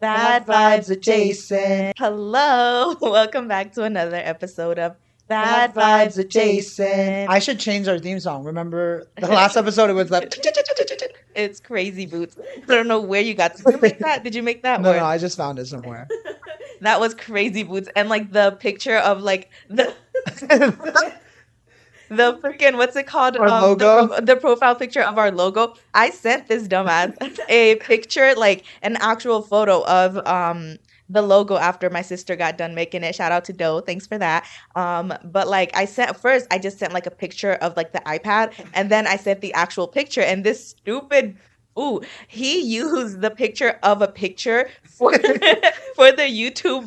Bad Vibes Adjacent. Hello. Welcome back to another episode of Bad Vibes Adjacent. I should change our theme song. Remember the last episode? It was like. It's Crazy Boots. I don't know where you got. Did you make that? Did you make that? No, I just found it somewhere. That was Crazy Boots, and like the picture of like the the freaking what's it called? Our logo? The profile picture of our logo. I sent this dumbass a picture, like an actual photo of the logo after my sister got done making it. Shout out to Doe. Thanks for that. But like I just sent like a picture of like the iPad, and then I sent the actual picture, and this stupid he used the picture of a picture for for the YouTube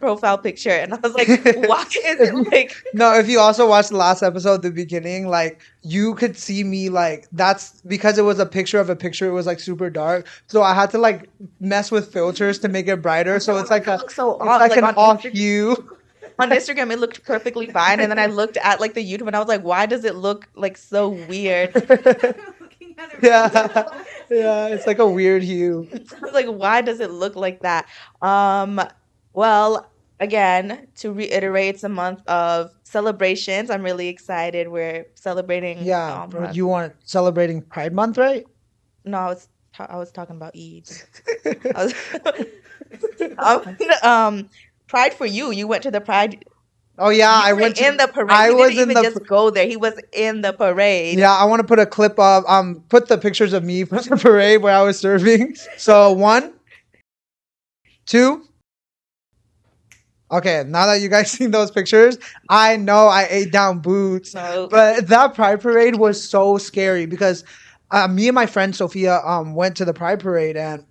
profile picture, and I was like, why is it like? No, if you also watched the last episode, the beginning, like you could see me like that's because it was a picture of a picture. It was like super dark, so I had to like mess with filters to make it brighter. So it's like an off hue. On Instagram, it looked perfectly fine, and then I looked at like the YouTube, and I was like, why does it look like so weird? Yeah, yeah, it's like a weird hue. I was like, why does it look like that? Well, again, to reiterate, it's a month of celebrations. I'm really excited. We're celebrating. Yeah, you want celebrating Pride Month, right? No, I was talking about Eid. Pride for you. You went to the Pride. Oh yeah, I went in the parade. He didn't even just go there. He was in the parade. Yeah, I want to put a clip of put the pictures of me from the parade where I was serving. So 1, 2. Okay, now that you guys seen those pictures, I know I ate down boots. No. But that Pride parade was so scary because me and my friend Sophia went to the Pride parade and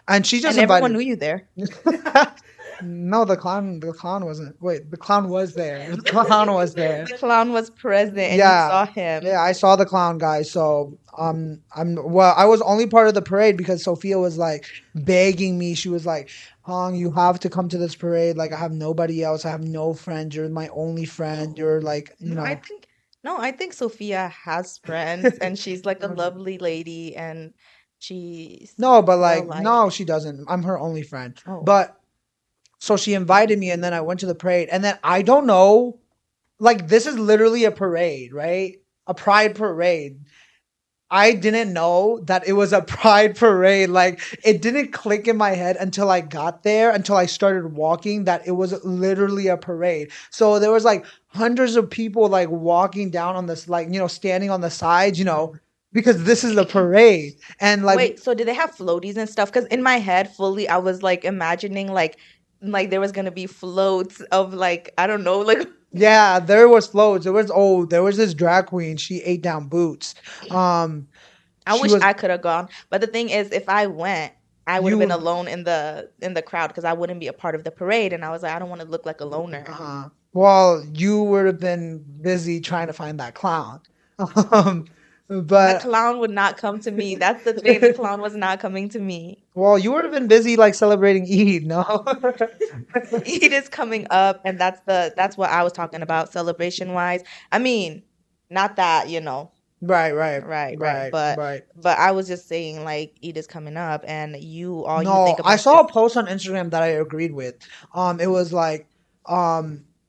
and she just everyone knew you there. No, the clown wasn't. Wait, the clown was there. The clown was there. The clown was present, and you saw him. Yeah, I saw the clown guy. So I was only part of the parade because Sophia was like begging me. She was like, Hong, you have to come to this parade. Like, I have nobody else. I have no friends. You're my only friend. You're like, you know. I think Sophia has friends, and she's like a lovely lady, and she's no, but like, no, she doesn't. I'm her only friend. Oh. But. So she invited me, and then I went to the parade. And then I don't know, like this is literally a parade, right? A pride parade. I didn't know that it was a pride parade. Like it didn't click in my head until I got there, until I started walking, that it was literally a parade. So there was like hundreds of people like walking down on this, like, you know, standing on the sides, you know, because this is a parade. And like, wait, so did they have floaties and stuff? Because in my head, fully, I was like imagining like there was gonna be floats of like, I don't know, like. Yeah, there was floats. There was this drag queen. She ate down boots. I wish I could have gone, but the thing is, if I went, I would have been alone in the crowd because I wouldn't be a part of the parade, and I was like, I don't want to look like a loner. Well, you would have been busy trying to find that clown. But the clown would not come to me. That's the thing. The clown was not coming to me. Well, you would have been busy like celebrating Eid, no? Eid is coming up, and that's what I was talking about celebration wise. I mean, not that, you know. Right. But I was just saying like Eid is coming up, and you think about. I saw a post on Instagram that I agreed with. It was like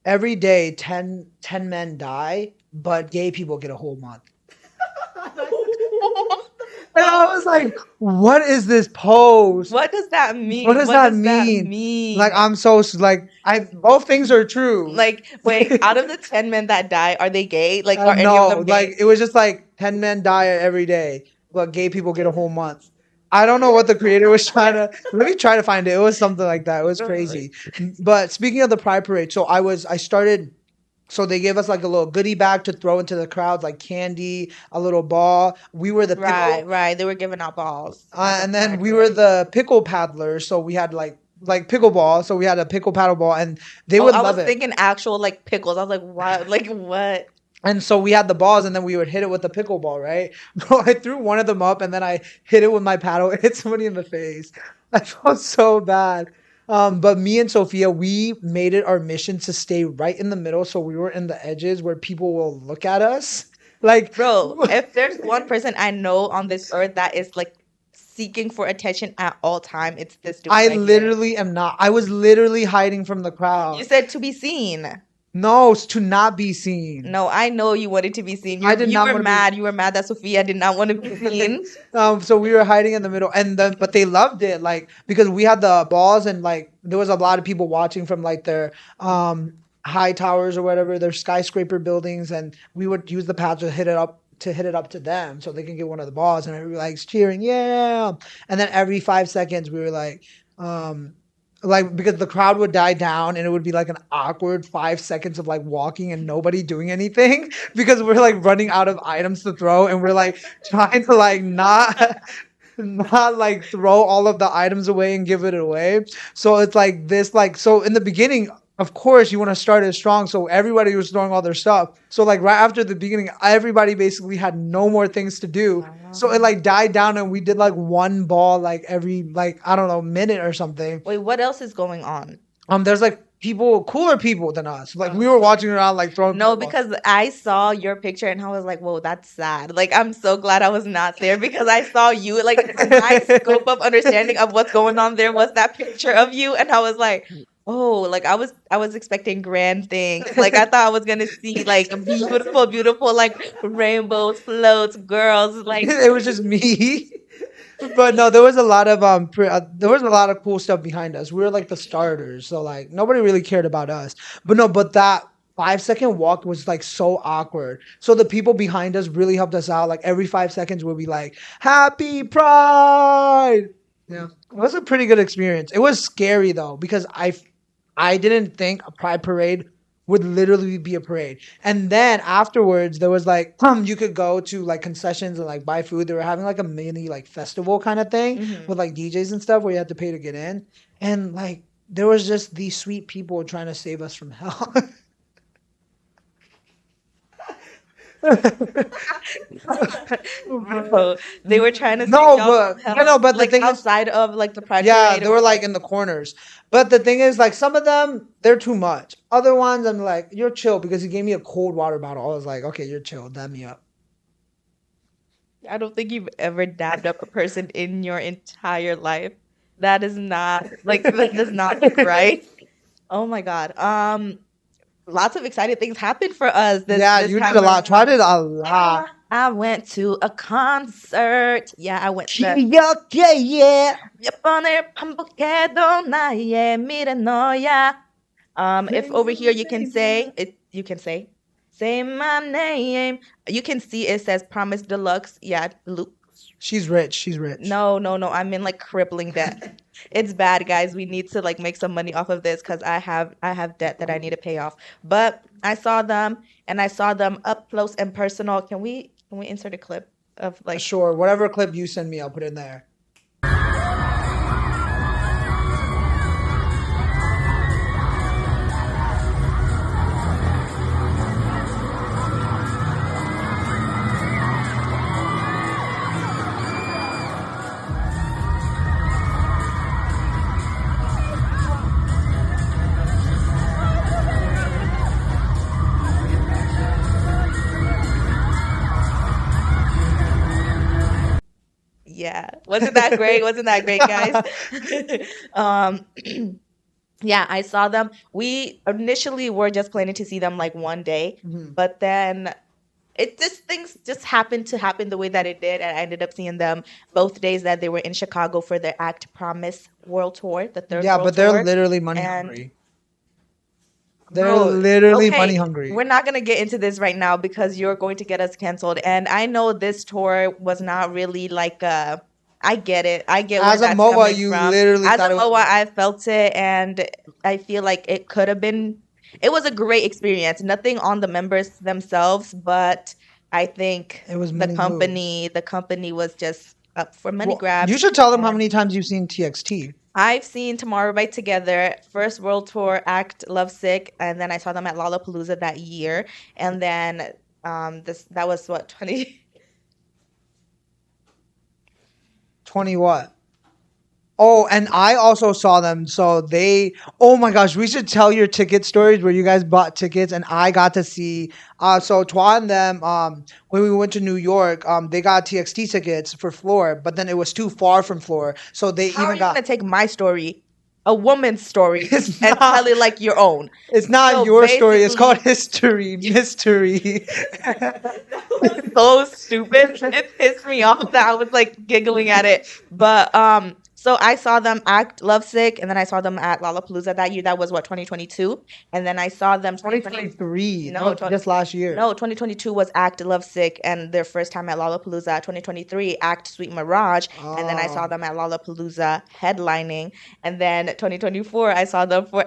every day 10 men die, but gay people get a whole month. And I was like, what is this post? What does that mean? What does that mean? Like, I'm so, like, both things are true. Like, wait, out of the 10 men that die, are they gay? Like, are any no, of them gay? Like, it was just like 10 men die every day, but gay people get a whole month. I don't know what the creator was trying to, let me try to find it. It was something like that. It was crazy. But speaking of the Pride Parade, so they gave us like a little goodie bag to throw into the crowds, like candy, a little ball. We were the pickle. Right. They were giving out balls. And then we were the pickle paddlers. So we had like pickleball. So we had a pickle paddle ball, and they would love it. I was thinking actual like pickles. I was like, what? Like what? And so we had the balls, and then we would hit it with the pickleball, right? Bro, I threw one of them up, and then I hit it with my paddle. It hit somebody in the face. I felt so bad. But me and Sophia, we made it our mission to stay right in the middle, so we were in the edges where people will look at us. Like, bro, if there's one person I know on this earth that is like seeking for attention at all time, it's this dude I right here. literally am not. I was literally hiding from the You crowd. said to be seen. No, it's to not be seen. No, I know you wanted to be seen. I did You not were want to be. mad. You were mad that Sophia did not want to be seen. So we were hiding in the middle, and then but they loved it, like because we had the balls, and like there was a lot of people watching from like their high towers or whatever, their skyscraper buildings, and we would use the pads to hit it up to them so they can get one of the balls, and everybody like cheering, yeah, and then every 5 seconds we were like because the crowd would die down and it would be like an awkward 5 seconds of like walking and nobody doing anything because we're like running out of items to throw and we're like trying to like not like throw all of the items away and give it away. So it's like this like so in the beginning of course you want to start it strong, so everybody was throwing all their stuff, so like right after the beginning everybody basically had no more things to do, so it like died down and we did like one ball like every like I don't know minute or something. Wait, what else is going on? There's like people, cooler people than us. Like we were watching around, like throwing. No, Balls. because I saw your picture and I was like, whoa, that's sad. Like, I'm so glad I was not there because I saw you. Like, my scope of understanding of what's going on there was that picture of you. And I was like, oh, like I was expecting grand things. Like I thought I was gonna see like beautiful, beautiful, like rainbows, floats, girls, like It was just me. But no, there was a lot of there was a lot of cool stuff behind us. We were like the starters, so like nobody really cared about us. But no, but that 5 second walk was like so awkward. So the people behind us really helped us out. Like every 5 seconds, we'll be like, "Happy Pride!" Yeah, it was a pretty good experience. It was scary though because I didn't think a Pride parade would literally be a parade. And then afterwards, there was like, you could go to like concessions and like buy food. They were having like a mini like festival kind of thing with like DJs and stuff where you had to pay to get in. And like, there was just these sweet people trying to save us from hell. bro, they were trying to No, save y'all but from you know, hell, but the like thing is, outside of like the Pride yeah, Parade they or were like what? in the corners. But the thing is, like some of them, they're too much. Other ones, I'm like, you're chill because he gave me a cold water bottle. I was like, okay, you're chill. Dab me up. I don't think you've ever dabbed up a person in your entire life. That is not like that does not look right. Oh my God. Lots of exciting things happened for us Yeah, this you did time a lot. Tried around. it a lot. I went to a concert. Yeah, I went to the Yeah, yeah, yeah. Me poner porque donaye, mire no ya. If over here you can say it, you can say my name. You can see it says Promise Deluxe. Yeah, Luke. She's rich. She's rich. No, no, no. I'm in like crippling debt. It's bad, guys. We need to like make some money off of this because I have debt that I need to pay off. But I saw them and I saw them up close and personal. Can we insert a clip of like Sure. Whatever clip you send me, I'll put in there. yeah. Wasn't that great? Wasn't that great, guys? um yeah, I saw them. We initially were just planning to see them like one day, but then it just things just happened to happen the way that it did, and I ended up seeing them both days that they were in Chicago for their Act Promise World Tour, the third Yeah, World but they're Tour. literally money And hungry. They're bro, literally money okay, hungry. we're not gonna get into this right now because you're going to get us canceled. And I know this tour was not really like I get it. I get where As a that's MOA, coming you from. literally As thought a it was. MOA, I felt it and I feel like it could have been it was a great experience. Nothing on the members themselves, but I think It was many moves. the company was just up for money Well, you grabs. should tell them how And many times you've seen TXT. I've seen Tomorrow by Together, first World Tour, Act, Lovesick, and then I saw them at Lollapalooza that year. And then this that was what 20 20 what? Oh, and I also saw them. So they, oh my gosh, we should tell your ticket stories where you guys bought tickets and I got to see. So Twa and them, when we went to New York, they got TXT tickets for Floor, but then it was too far from Floor, so they How are even you gonna got. take my story, a woman's story, It's and tell not. it like your own? It's not So your story. It's called basically, history, mystery. that was so stupid. It pissed me off that I was like giggling at it. But so I saw them act Lovesick, and then I saw them at Lollapalooza that year. That was what, 2022, and then I saw them 2020. 2023. That No, was just last year. no, 2022 was Act Lovesick, and their first time at Lollapalooza. 2023 Act Sweet Mirage, and then I saw Oh. them at Lollapalooza headlining, and then 2024 I saw them for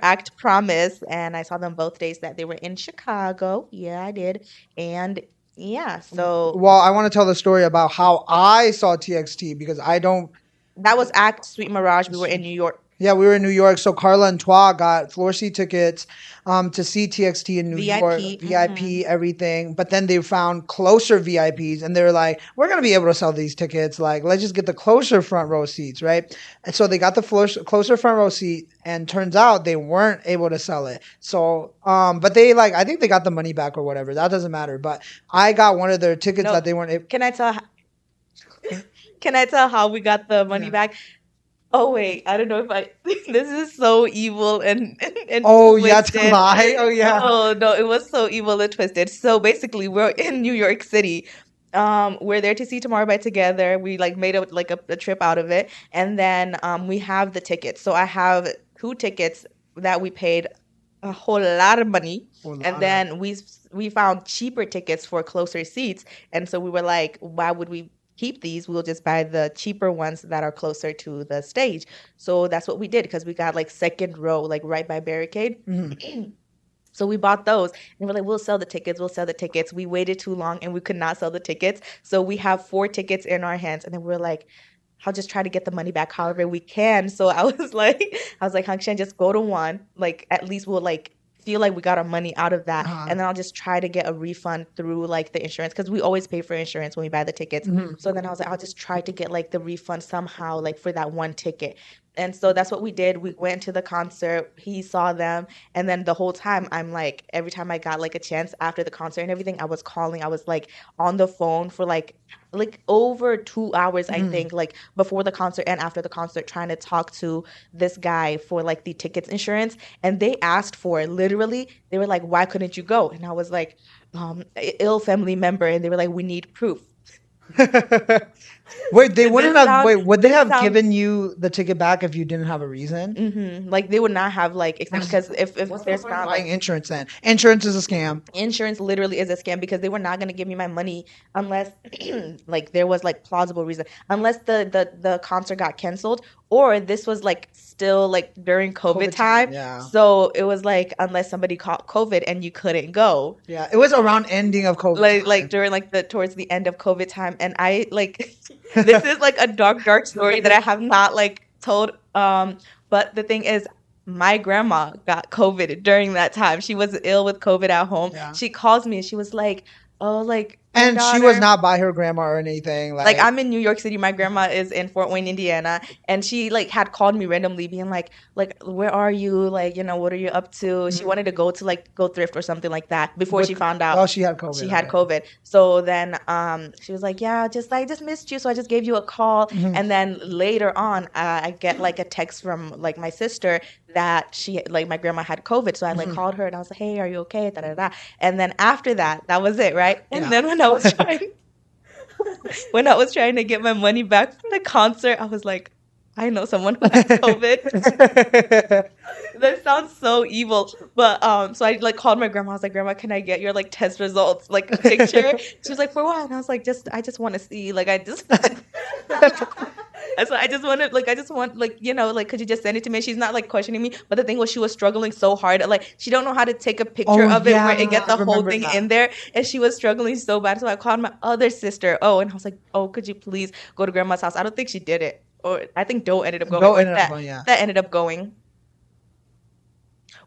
Act Promise, and I saw them both days that they were in Chicago. Yeah, I did. And yeah, so Well, I want to tell the story about how I saw TXT because I don't. that was Act Sweet Mirage. We were in New York. Yeah, we were in New York. So Carla and Twa got floor seat tickets to see TXT in New York, VIP. VIP, everything. But then they found closer VIPs and they were like, we're going to be able to sell these tickets. Like, let's just get the closer front row seats, right? And so they got the closer front row seat and turns out they weren't able to sell it. So, but they like, I think they got the money back or whatever. That doesn't matter. But I got one of their tickets No, that they weren't able. can I tell? Can I tell how we got the money Yeah. back? Oh wait, I don't know if I. This is so evil and Oh, you had to twisted. lie. Oh, yeah. Oh no, it was so evil and twisted. So basically, we're in New York City. We're there to see Tomorrow by Together. We like made a trip out of it, and then we have the tickets. So I have two tickets that we paid a whole lot of money, Oh, and then we found cheaper tickets for closer seats, and so we were like, why would we keep these? We'll just buy the cheaper ones that are closer to the stage. So that's what we did because we got like second row, like right by barricade. Mhm. So we bought those and we're like, we'll sell the tickets, we'll sell the tickets. We waited too long and we could not sell the tickets. So we have four tickets in our hands. And then we're like, I'll just try to get the money back however we can. So I was like, Hangshan, just go to one. Like at least we'll like feel like we got our money out of that. Uh-huh. And then I'll just try to get a refund through like the insurance because we always pay for insurance when we buy the tickets. Mhm. So then I was like, I'll just try to get like the refund somehow, like for that one ticket. And so that's what we did. We went to the concert. He saw them. And then the whole time, I'm like, every time I got like a chance after the concert and everything, I was calling. I was like on the phone for like over 2 hours, I Mhm. think, like before the concert and after the concert, trying to talk to this guy for like the tickets insurance. And they asked for it. Literally, they were like, why couldn't you go? And I was like, ill family member. And they were like, we need proof. Wait, they wouldn't have. Wait, would they This have sounds given you the ticket back if you didn't have a reason? like they would not have like because if What's the there's point of not buying like insurance then? Insurance is a scam. insurance literally is a scam because they were not going to give me my money unless like there was like plausible reason unless the concert got canceled or this was like still like during COVID COVID time, time. yeah. So it was like unless somebody caught COVID and you couldn't go. Yeah, it was around ending of COVID Like time. during like the towards the end of COVID time and I like this is like a dark story that I have not like told but the thing is my grandma got COVID during that time. She was ill with COVID at home. Yeah. She calls me and she was like, "Oh, like my And she was daughter." not by her grandma or anything. Like Like, I'm in New York City, my grandma is in Fort Wayne, Indiana, and she like had called me randomly, being like where are you? Like what are you up to? She Mhm. wanted to go to like go thrift or something like that before with, she found oh, out she had COVID. she had Okay. COVID. So then she was like, yeah, just I just missed you, so I just gave you a call. Mhm. And then later on, I get like a text from like my sister that she like my grandma had COVID, so I like Mhm. called her and I was like, hey, are you okay? Da da da. And then after that, that was it, right? And Yeah. then when I was trying to get my money back from the concert, I was like, I know someone who has COVID. That sounds so evil. But so I like called my grandma. I was like, Grandma, can I get your like test results, like a picture? She was like, for what? And I was like, I just want to see. Like I just so I just wanted like I just want like like could you just send it to me? She's not like questioning me. But the thing was she was struggling so hard. Like she don't know how to take a picture Oh of it where yeah, it get I the whole remember thing that. in there. And she was struggling so bad. So I called my other sister. Oh, and I was like, oh, could you please go to grandma's house? I don't think she did it. Or I think Doe ended up going. Doe Or ended up going, yeah. that ended up going.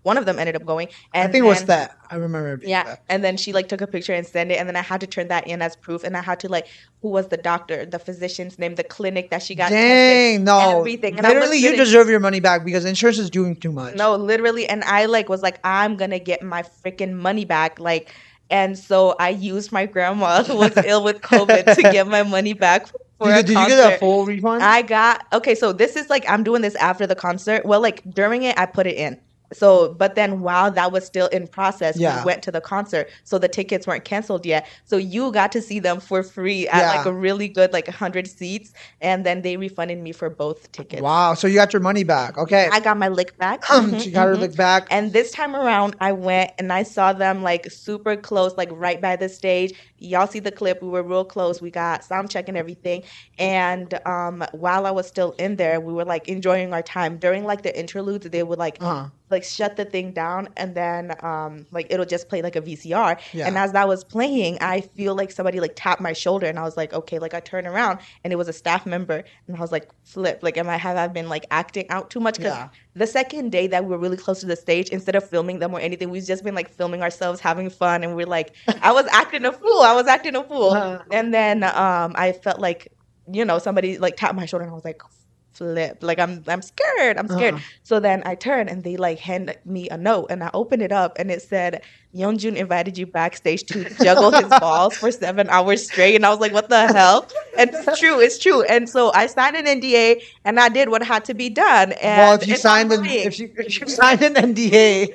One of them ended up going, I and think it was then that. I remember it being yeah, that. and then she like took a picture and sent it, and then I had to turn that in as proof, and I had to like who was the doctor, the physician's name, the clinic that she got tested, Dang, no. everything, and I was Literally, you sitting. deserve your money back because insurance is doing too much. No, literally, and I like was like, I'm gonna get my freaking money back, like, and so I used my grandma who was ill with COVID to get my money back for a Did you get a concert. full refund? I got okay, so this is like I'm doing this after the concert. Well, like during it, I put it in. So, but then while that was still in process, we Yeah. went to the concert. So the tickets weren't canceled yet. So you got to see them for free at like Yeah. a really good, like 100 seats. And then they refunded me for both tickets. Wow. So you got your money back. Okay. I got my lick back. She got her lick back. And this time around, I went and I saw them like super close, like right by the stage. Y'all see the clip. We were real close. We got sound check and everything. And while I was still in there, we were like enjoying our time. During like the interludes, they would like shut the thing down and then like it'll just play like a VCR. Yeah. And as that was playing, I feel like somebody like tapped my shoulder and I was like, okay, like I turned around and it was a staff member and I was like, flip, like have I been like acting out too much? Because Yeah. the second day that we were really close to the stage, instead of filming them or anything, we've just been like filming ourselves having fun and we're like, I was acting a fool. I was acting a fool. And then I felt like, somebody like tapped my shoulder and I was like, flip, like I'm scared, I'm scared. So then I turned and they like hand me a note and I opened it up and it said Yeonjun invited you backstage to juggle his balls for 7 hours straight, and I was like, what the hell? And it's true. And so I signed an NDA and I did what had to be done. And Well, if you signed if you signed an NDA,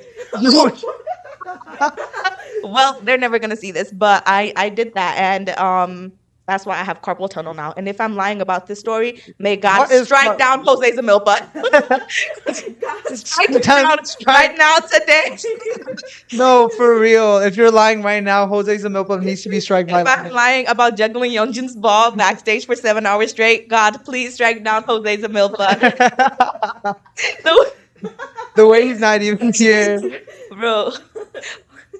well, they're never gonna see this, but I did that, and that's why I have carpal tunnel now. And if I'm lying about this story, may God strike down Jose Zamilpa. Strike down right now today. No, for real. If you're lying right now, Jose Zamilpa needs to be struck by If I'm lying about juggling Yeonjun's ball backstage for 7 hours straight, God, please strike down Jose Zamilpa. The way he's not even here. Bro.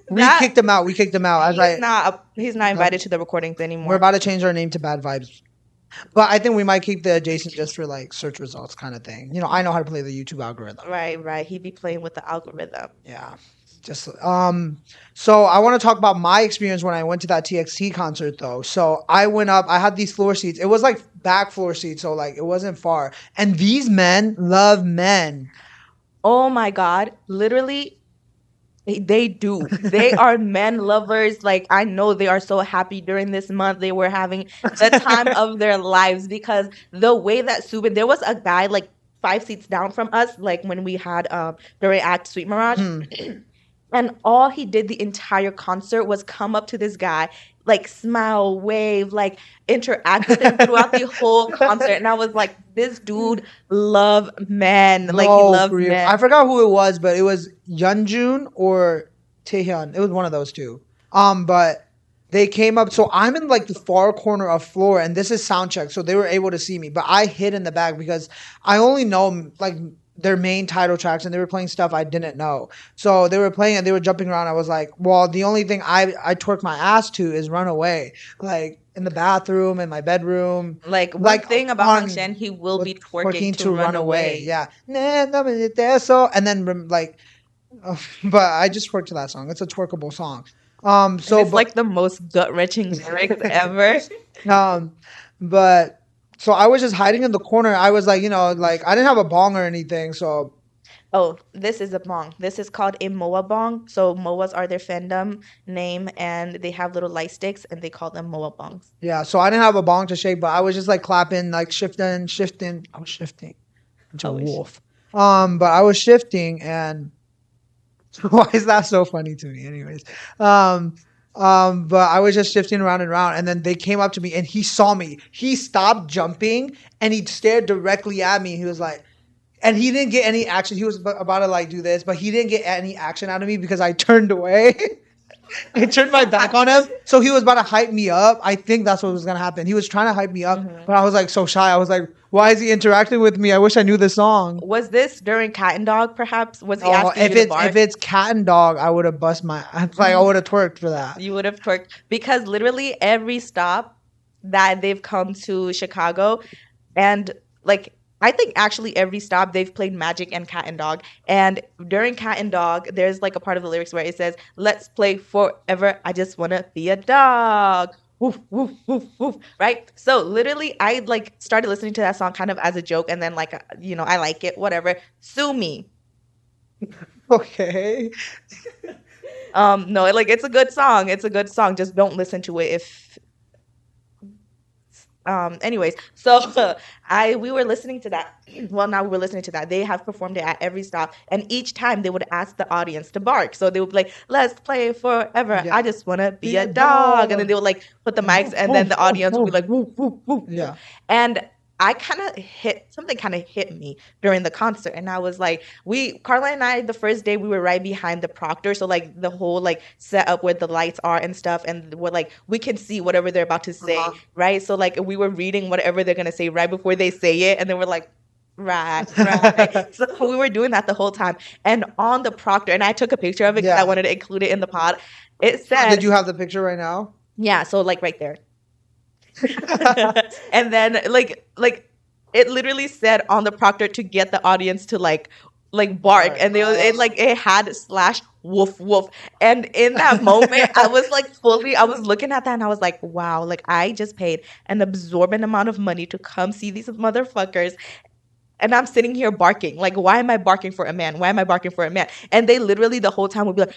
We kicked him out. He's not invited to the recordings anymore. We're about to change our name to Bad Vibes. But I think we might keep the adjacent just for like search results kind of thing. I know how to play the YouTube algorithm. Right. He'd be playing with the algorithm. Yeah. Just so I want to talk about my experience when I went to that TXT concert though. So I went up, I had these floor seats. It was like back floor seats, so like it wasn't far. And these men love men. Oh my God. Literally, they do. They are men lovers. Like, I know they are so happy during this month. They were having the time of their lives because the way that Subin, there was a guy like 5 seats down from us, like when we had during Act Sweet Mirage. And all he did the entire concert was come up to this guy, like smile, wave, like interact with him throughout the whole concert. And I was like, this dude love men. Like he loved men. I forgot who it was, but it was Yeonjun or Taehyun. It was one of those two. But they came up. So I'm in like the far corner of floor, and this is sound check. So they were able to see me, but I hid in the back because I only know like their main title tracks, and they were playing stuff I didn't know. So they were playing and they were jumping around. I was like, well, the only thing I twerk my ass to is Run Away. Like in the bathroom, in my bedroom. Like one thing about Hangshen, he will be twerking to Run Away. Yeah. And then like, but I just twerked to that song. It's a twerkable song. So it's like the most gut-wrenching lyrics ever. But so I was just hiding in the corner. I was like, like I didn't have a bong or anything. So, this is a bong. This is called a moa bong. So moas are their fandom name, and they have little light sticks, and they call them moa bongs. Yeah. So I didn't have a bong to shake, but I was just like clapping, like shifting. I was shifting. Into a wolf. But I was shifting, and why is that so funny to me? Anyways, but I was just shifting around and around, and then they came up to me, and he saw me. He stopped jumping, and he stared directly at me. He was like, and he didn't get any action. He was about to like do this, but he didn't get any action out of me because I turned away. I turned my back on him. So he was about to hype me up. I think that's what was going to happen. He was trying to hype me up, but I was like so shy. I was like, why is he interacting with me? I wish I knew the song. Was this during Cat and Dog, perhaps? Was he asking you to bark? If it's Cat and Dog, I would have bust my... I would have twerked for that. You would have twerked. Because literally every stop that they've come to Chicago, and like I think actually every stop they've played Magic and Cat and Dog. And during Cat and Dog, there's like a part of the lyrics where it says, "Let's play forever. I just wanna be a dog." Woof, woof, woof, woof. Right? So literally I like started listening to that song kind of as a joke and then like I like it, whatever. Sue me. Okay. No, like it's a good song. It's a good song. Just don't listen to it if anyways, so I we were listening to that. Well, now we were listening to that. They have performed it at every stop, and each time they would ask the audience to bark. So they would be like, "Let's play forever. I Yeah. just wanna be Be a a dog," and then dog. they would like put the mics, Woof, and then woof, the woof, audience would be woof. like, "Woo, woo, woo, woo." Yeah. And I kind of hit something kind of hit me during the concert, and I was like, Carla and I, the first day we were right behind the proctor, so like the whole like setup where the lights are and stuff, and we're like we can see whatever they're about to say, Uh-huh. right? So like we were reading whatever they're gonna say right before they say it, and then we're like, right, right. So we were doing that the whole time, and on the proctor, and I took a picture of it because I Yeah. wanted to include it in the pod. It Did said, you have the picture right now? yeah, so like right there. And then like it literally said on the proctor to get the audience to like bark, Bark. and it had slash woof woof, and in that moment I was like I was looking at that and I was like, wow, like I just paid an absorbent amount of money to come see these motherfuckers, and I'm sitting here barking. Like, why am I barking for a man? Why am I barking for a man? And they literally the whole time would be like,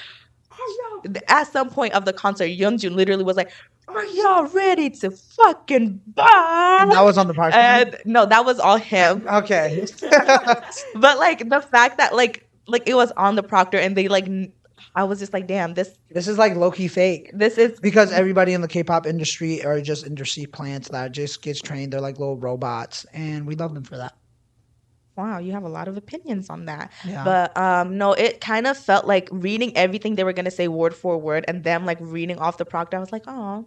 at some point of the concert, Yeonjun literally was like, "Are y'all ready to fucking And bark?" that was on the park. And no, that was all him. Okay. But like the fact that like it was on the proctor and they I was just like, damn, This is like low key fake. this is Because everybody in the K-pop industry are just industry plants that just gets trained. They're like little robots, and we love them for that. wow, you have a lot of opinions on that. Yeah. But no, it kind of felt like reading everything they were gonna say word for word and them like reading off the proctor. I was like, oh,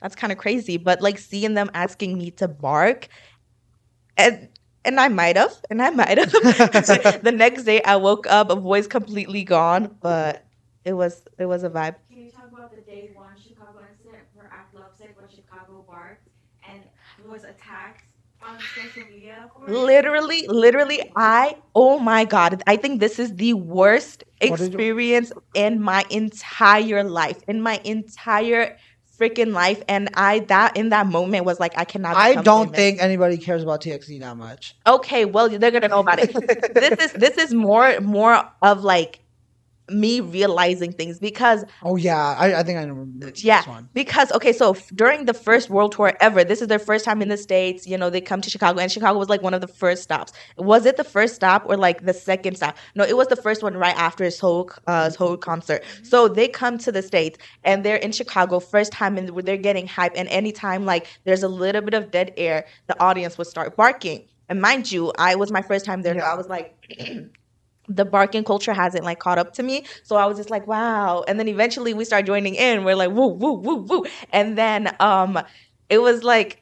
that's kind of crazy. But like seeing them asking me to bark, and I might have, and I might have. The next day I woke up, a voice completely gone, but it was a vibe. Can you talk about the day one Chicago incident where Act Lovesick when Chicago barked and was attacked on social media for it? Literally, oh my God, I think this is the worst What did you? experience in my entire life, in my entire freaking life. And in that moment was like, I cannot I become don't famous. think anybody cares about TXT that much. Okay, well, they're gonna know about it. This is more of like me realizing things because Oh yeah, I think I remember yeah, this one. because okay, so during the first world tour ever, this is their first time in the States. They come to Chicago, and Chicago was like one of the first stops. Was it the first stop or like the second stop? No, it was the first one right after his whole concert. So they come to the States and they're in Chicago, first time, and they're getting hype. And anytime like there's a little bit of dead air, the audience would start barking. And mind you, I was my first time there, so Yeah. I was like. The barking culture hasn't like caught up to me. So I was just like, wow. And then eventually we start joining in. We're like, woo, woo, woo, woo. And then it was like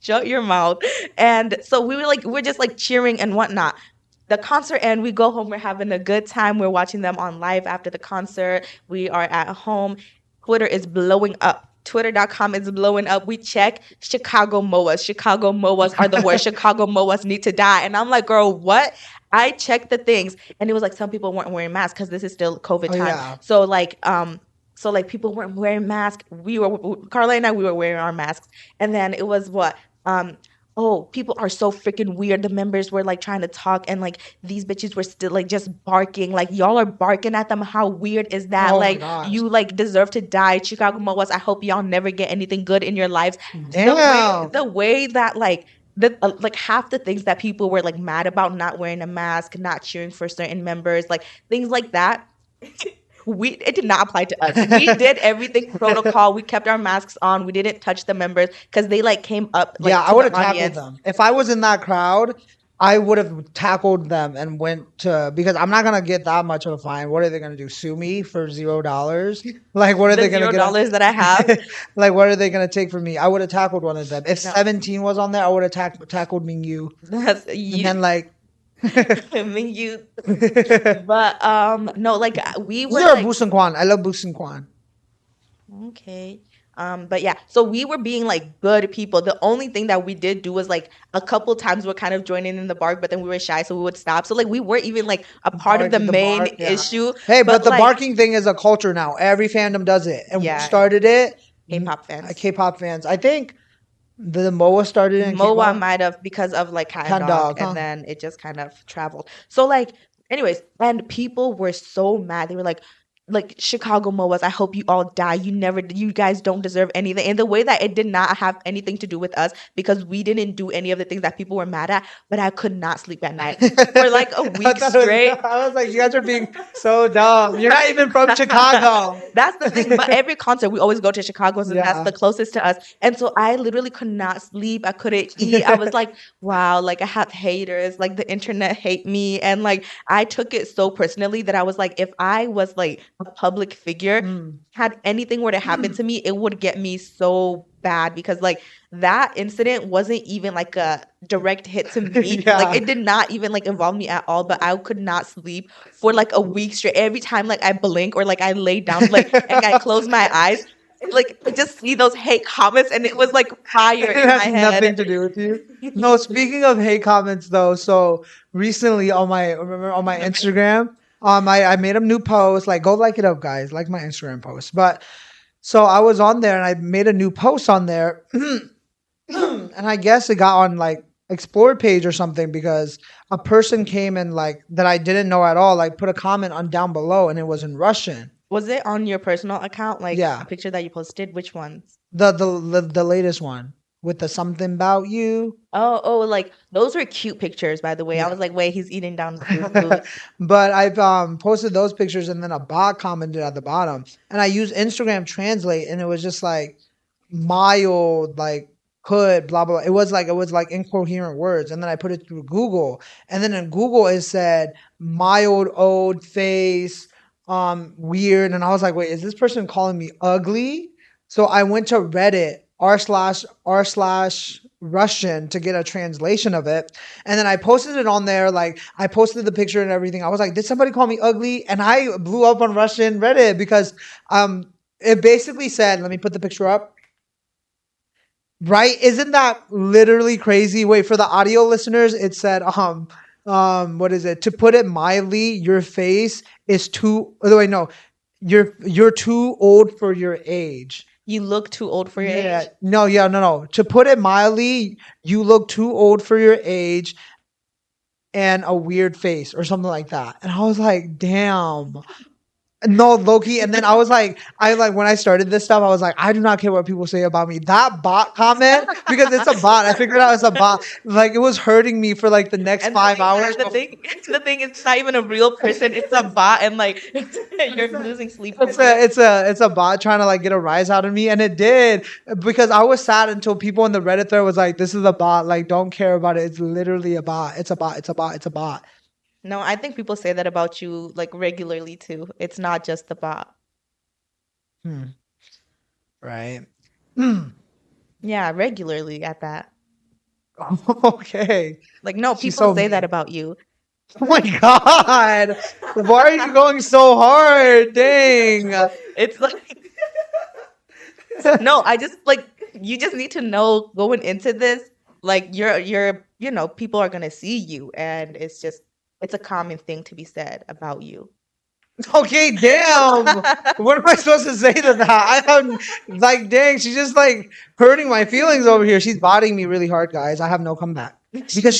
shut your mouth. And so we're just like cheering and whatnot. The concert end, we go home, we're having a good time. We're watching them on live after the concert. We are at home. Twitter is blowing up. Twitter.com is blowing up. We check Chicago MOAs. Chicago MOAs are the worst. Chicago MOAs need to die. And I'm like, girl, what? I checked the things and it was like some people weren't wearing masks because this is still COVID Oh time. yeah. So like people weren't wearing masks. Carla and I, we were wearing our masks. And then it was what? Oh, people are so freaking weird. The members were like trying to talk and like these bitches were still like just barking. Like y'all are barking at them. How weird is that? Oh my Like gosh. you like deserve to die. Chicago MOAs, I hope y'all never get anything good in your lives. Damn. The way that like like half the things that people were like mad about not wearing a mask, not cheering for certain members, like things like that. It did not apply to us. We did everything protocol. We kept our masks on. We didn't touch the members because they like came up like Yeah, to I would have the tackled audience. them. If I was in that crowd, I would have tackled them and went to, because I'm not gonna get that much of a fine. What are they gonna do? Sue me for $0? Like what are The they gonna $0 that I have. like what are they gonna take from me? I would have tackled one of them. If No. 17 was on there, I would have tackled Mingyu. That's And you. then like I mean you. But no, like we were You're like Busan Kwan. I love Busan Kwan. okay. But yeah, so we were being like good people. The only thing that we did do was like a couple times we're kind of joining in the bark, but then we were shy, so we would stop. So like we weren't even like a part of Bark, the the main bark, yeah. issue. Hey, But but the like, barking thing is a culture now. Every fandom does it, and we yeah, started it. K-pop fans. K-pop fans. I think the MOA started in Moa K-pop. might have because of like cat and Cat dog, dog, and huh? then it just kind of traveled. So like, anyways, and people were so mad. They were like Chicago Moas, I hope you all die. You guys don't deserve anything. In the way that it did not have anything to do with us because we didn't do any of the things that people were mad at. But I could not sleep at night for like a week straight. I was like, you guys are being so dumb. You're not even from Chicago. That's the thing. But every concert, we always go to Chicago, and that's Yeah. the closest to us. And so I literally could not sleep. I couldn't eat. I was like, wow, like I have haters. Like the internet hate me. And like I took it so personally that I was like, if I was like a public figure, Mm. had anything were to happen to me, it would get me so bad because like that incident wasn't even like a direct hit to me. Yeah. Like it did not even like involve me at all, but I could not sleep for like a week straight. Every time like I blink or like I lay down like and I close my eyes, like I just see those hate comments and it was like fire It in has my nothing head. to do with you. No, speaking of hate comments though, so recently on my Instagram, I made a new post. Like, go like it up, guys. Like my Instagram post. But so I was on there and I made a new post on there, and I guess it got on like explore page or something because a person came and like that I didn't know at all, like put a comment on down below and it was in Russian. Was it on your personal account? Like Yeah. a picture that you posted? Which ones? The latest one with the something about you. Oh, like those were cute pictures, by the way. I Yeah. was like, wait, he's eating down the food. But I've posted those pictures and then a bot commented at the bottom. And I used Instagram Translate and it was just like mild, like could, blah blah. It was like incoherent words. And then I put it through Google. And then in Google it said mild old face, weird. And I was like, wait, is this person calling me ugly? So I went to Reddit r slash Russian to get a translation of it. And then I posted it on there. Like I posted the picture and everything. I was like, did somebody call me ugly? And I blew up on Russian Reddit because it basically said, let me put the picture up. Right? Isn't that literally crazy? Wait, for the audio listeners, it said, what is it? To put it mildly, your face is too, oh, wait, no, you're too old for your age. You look too old for your age. No. To put it mildly, you look too old for your age and a weird face or something like that. And I was like, damn. No, Loki. And then I was like, when I started this stuff, I was like, I do not care what people say about me. That bot comment, because it's a bot. I figured out it's a bot. Like it was hurting me for like the next And 5 hours. The thing is, it's not even a real person. It's a bot, and like you're losing sleep. It's a bot trying to like get a rise out of me, and it did because I was sad until people in the Reddit thread was like, "This is a bot. Like, don't care about it. It's literally a bot. It's a bot. It's a bot. It's a bot." No, I think people say that about you like regularly too. It's not just the bot. Right. Yeah, regularly at that. Okay. Like no, She's people so say mean. that about you. Oh my god! Why are you going so hard? Dang. It's like no, I just like you just need to know going into this, like you're people are gonna see you, and it's a common thing to be said about you. Okay, damn. What am I supposed to say to that? I am like, dang, she's just like hurting my feelings over here. She's bodying me really hard, guys. I have no comeback because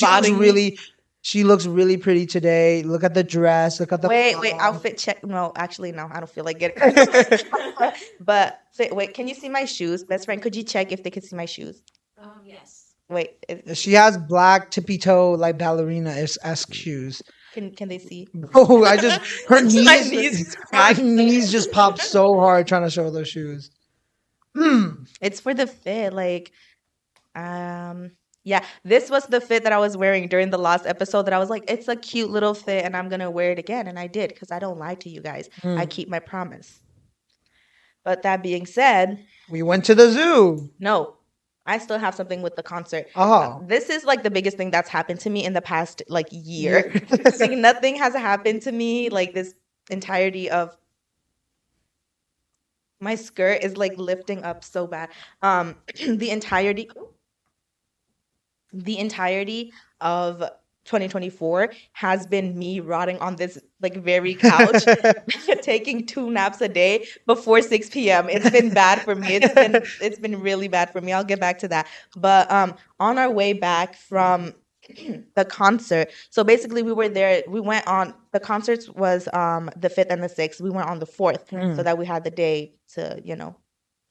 she looks really pretty today. Look at the dress. Look at the wait, outfit check. No, actually, no, I don't feel like getting. But wait, can you see my shoes, best friend? Could you check if they could see my shoes? Yes. Wait, She has black tippy toe like ballerina esque shoes. can they see? Oh, her My knees, cracked. her knees just popped so hard trying to show those shoes. It's for the fit, like, yeah, this was the fit that I was wearing during the last episode that I was like, it's a cute little fit and I'm gonna wear it again, and I did because I don't lie to you guys. I keep my promise. But that being said, we went to the zoo. no, I still have something with the concert. Oh. This is like the biggest thing that's happened to me in the past like year. Like nothing has happened to me like this entirety of My skirt is like lifting up so bad. Um, the entirety the entirety of 2024 has been me rotting on this like very couch, taking 2 naps a day before 6 p.m. It's been bad for me. It's been really bad for me. I'll get back to that. But on our way back from the concert, so basically we were there. We went on the concerts was the 5th and the 6th. We went on the 4th so that we had the day to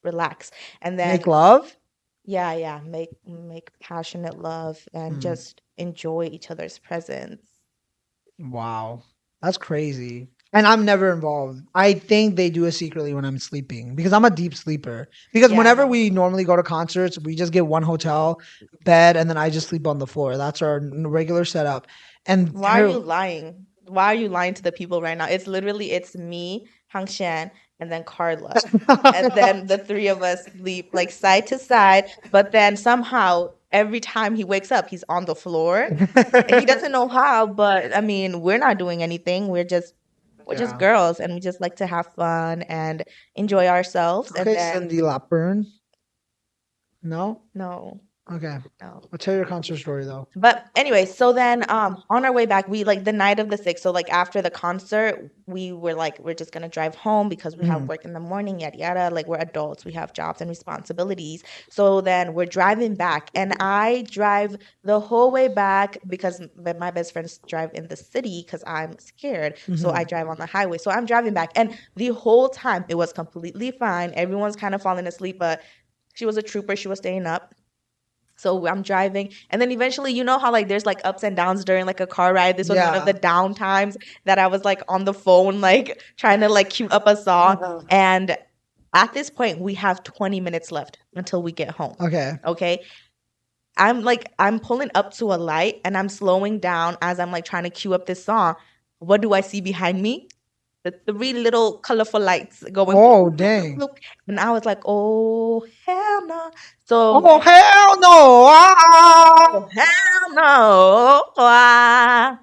relax. And then Make love. yeah, make passionate love and just enjoy each other's presence. Wow. That's crazy. And I'm never involved. I think they do it secretly when I'm sleeping because I'm a deep sleeper. Because Yeah, I whenever know. we normally go to concerts, we just get one hotel bed and then I just sleep on the floor. That's our regular setup. And Why are you lying? Why are you lying to the people right now? It's me, Hang Shan, and then Carla. And then the three of us sleep like side to side, but then somehow every time he wakes up, he's on the floor. He doesn't know how, but I mean, we're not doing anything. We're just Yeah. girls and we just like to have fun and enjoy ourselves. And Okay, then Cindy Lapern. No? no, Okay. no. I'll tell your concert story though. But anyway, so then on our way back, we like the night of the 6th. So like after the concert, we were like, we're just gonna drive home because we have work in the morning, yada yada. Like we're adults, we have jobs and responsibilities. So then we're driving back, and I drive the whole way back because my best friends drive in the city because I'm scared. So I drive on the highway. So I'm driving back, and the whole time it was completely fine. Everyone's kind of falling asleep, but she was a trooper. She was staying up. So I'm driving, and then eventually, you know how like there's like ups and downs during like a car ride. This was one of the down times that I was like on the phone, like trying to like cue up a song. And at this point, we have 20 minutes left until we get home. Okay. Okay. I'm pulling up to a light and I'm slowing down as I'm like trying to cue up this song. What do I see behind me? The 3 little colorful lights going. Oh, dang. And I was like, oh hell no. So Oh, hell no. Ah! oh, hell no. Ah.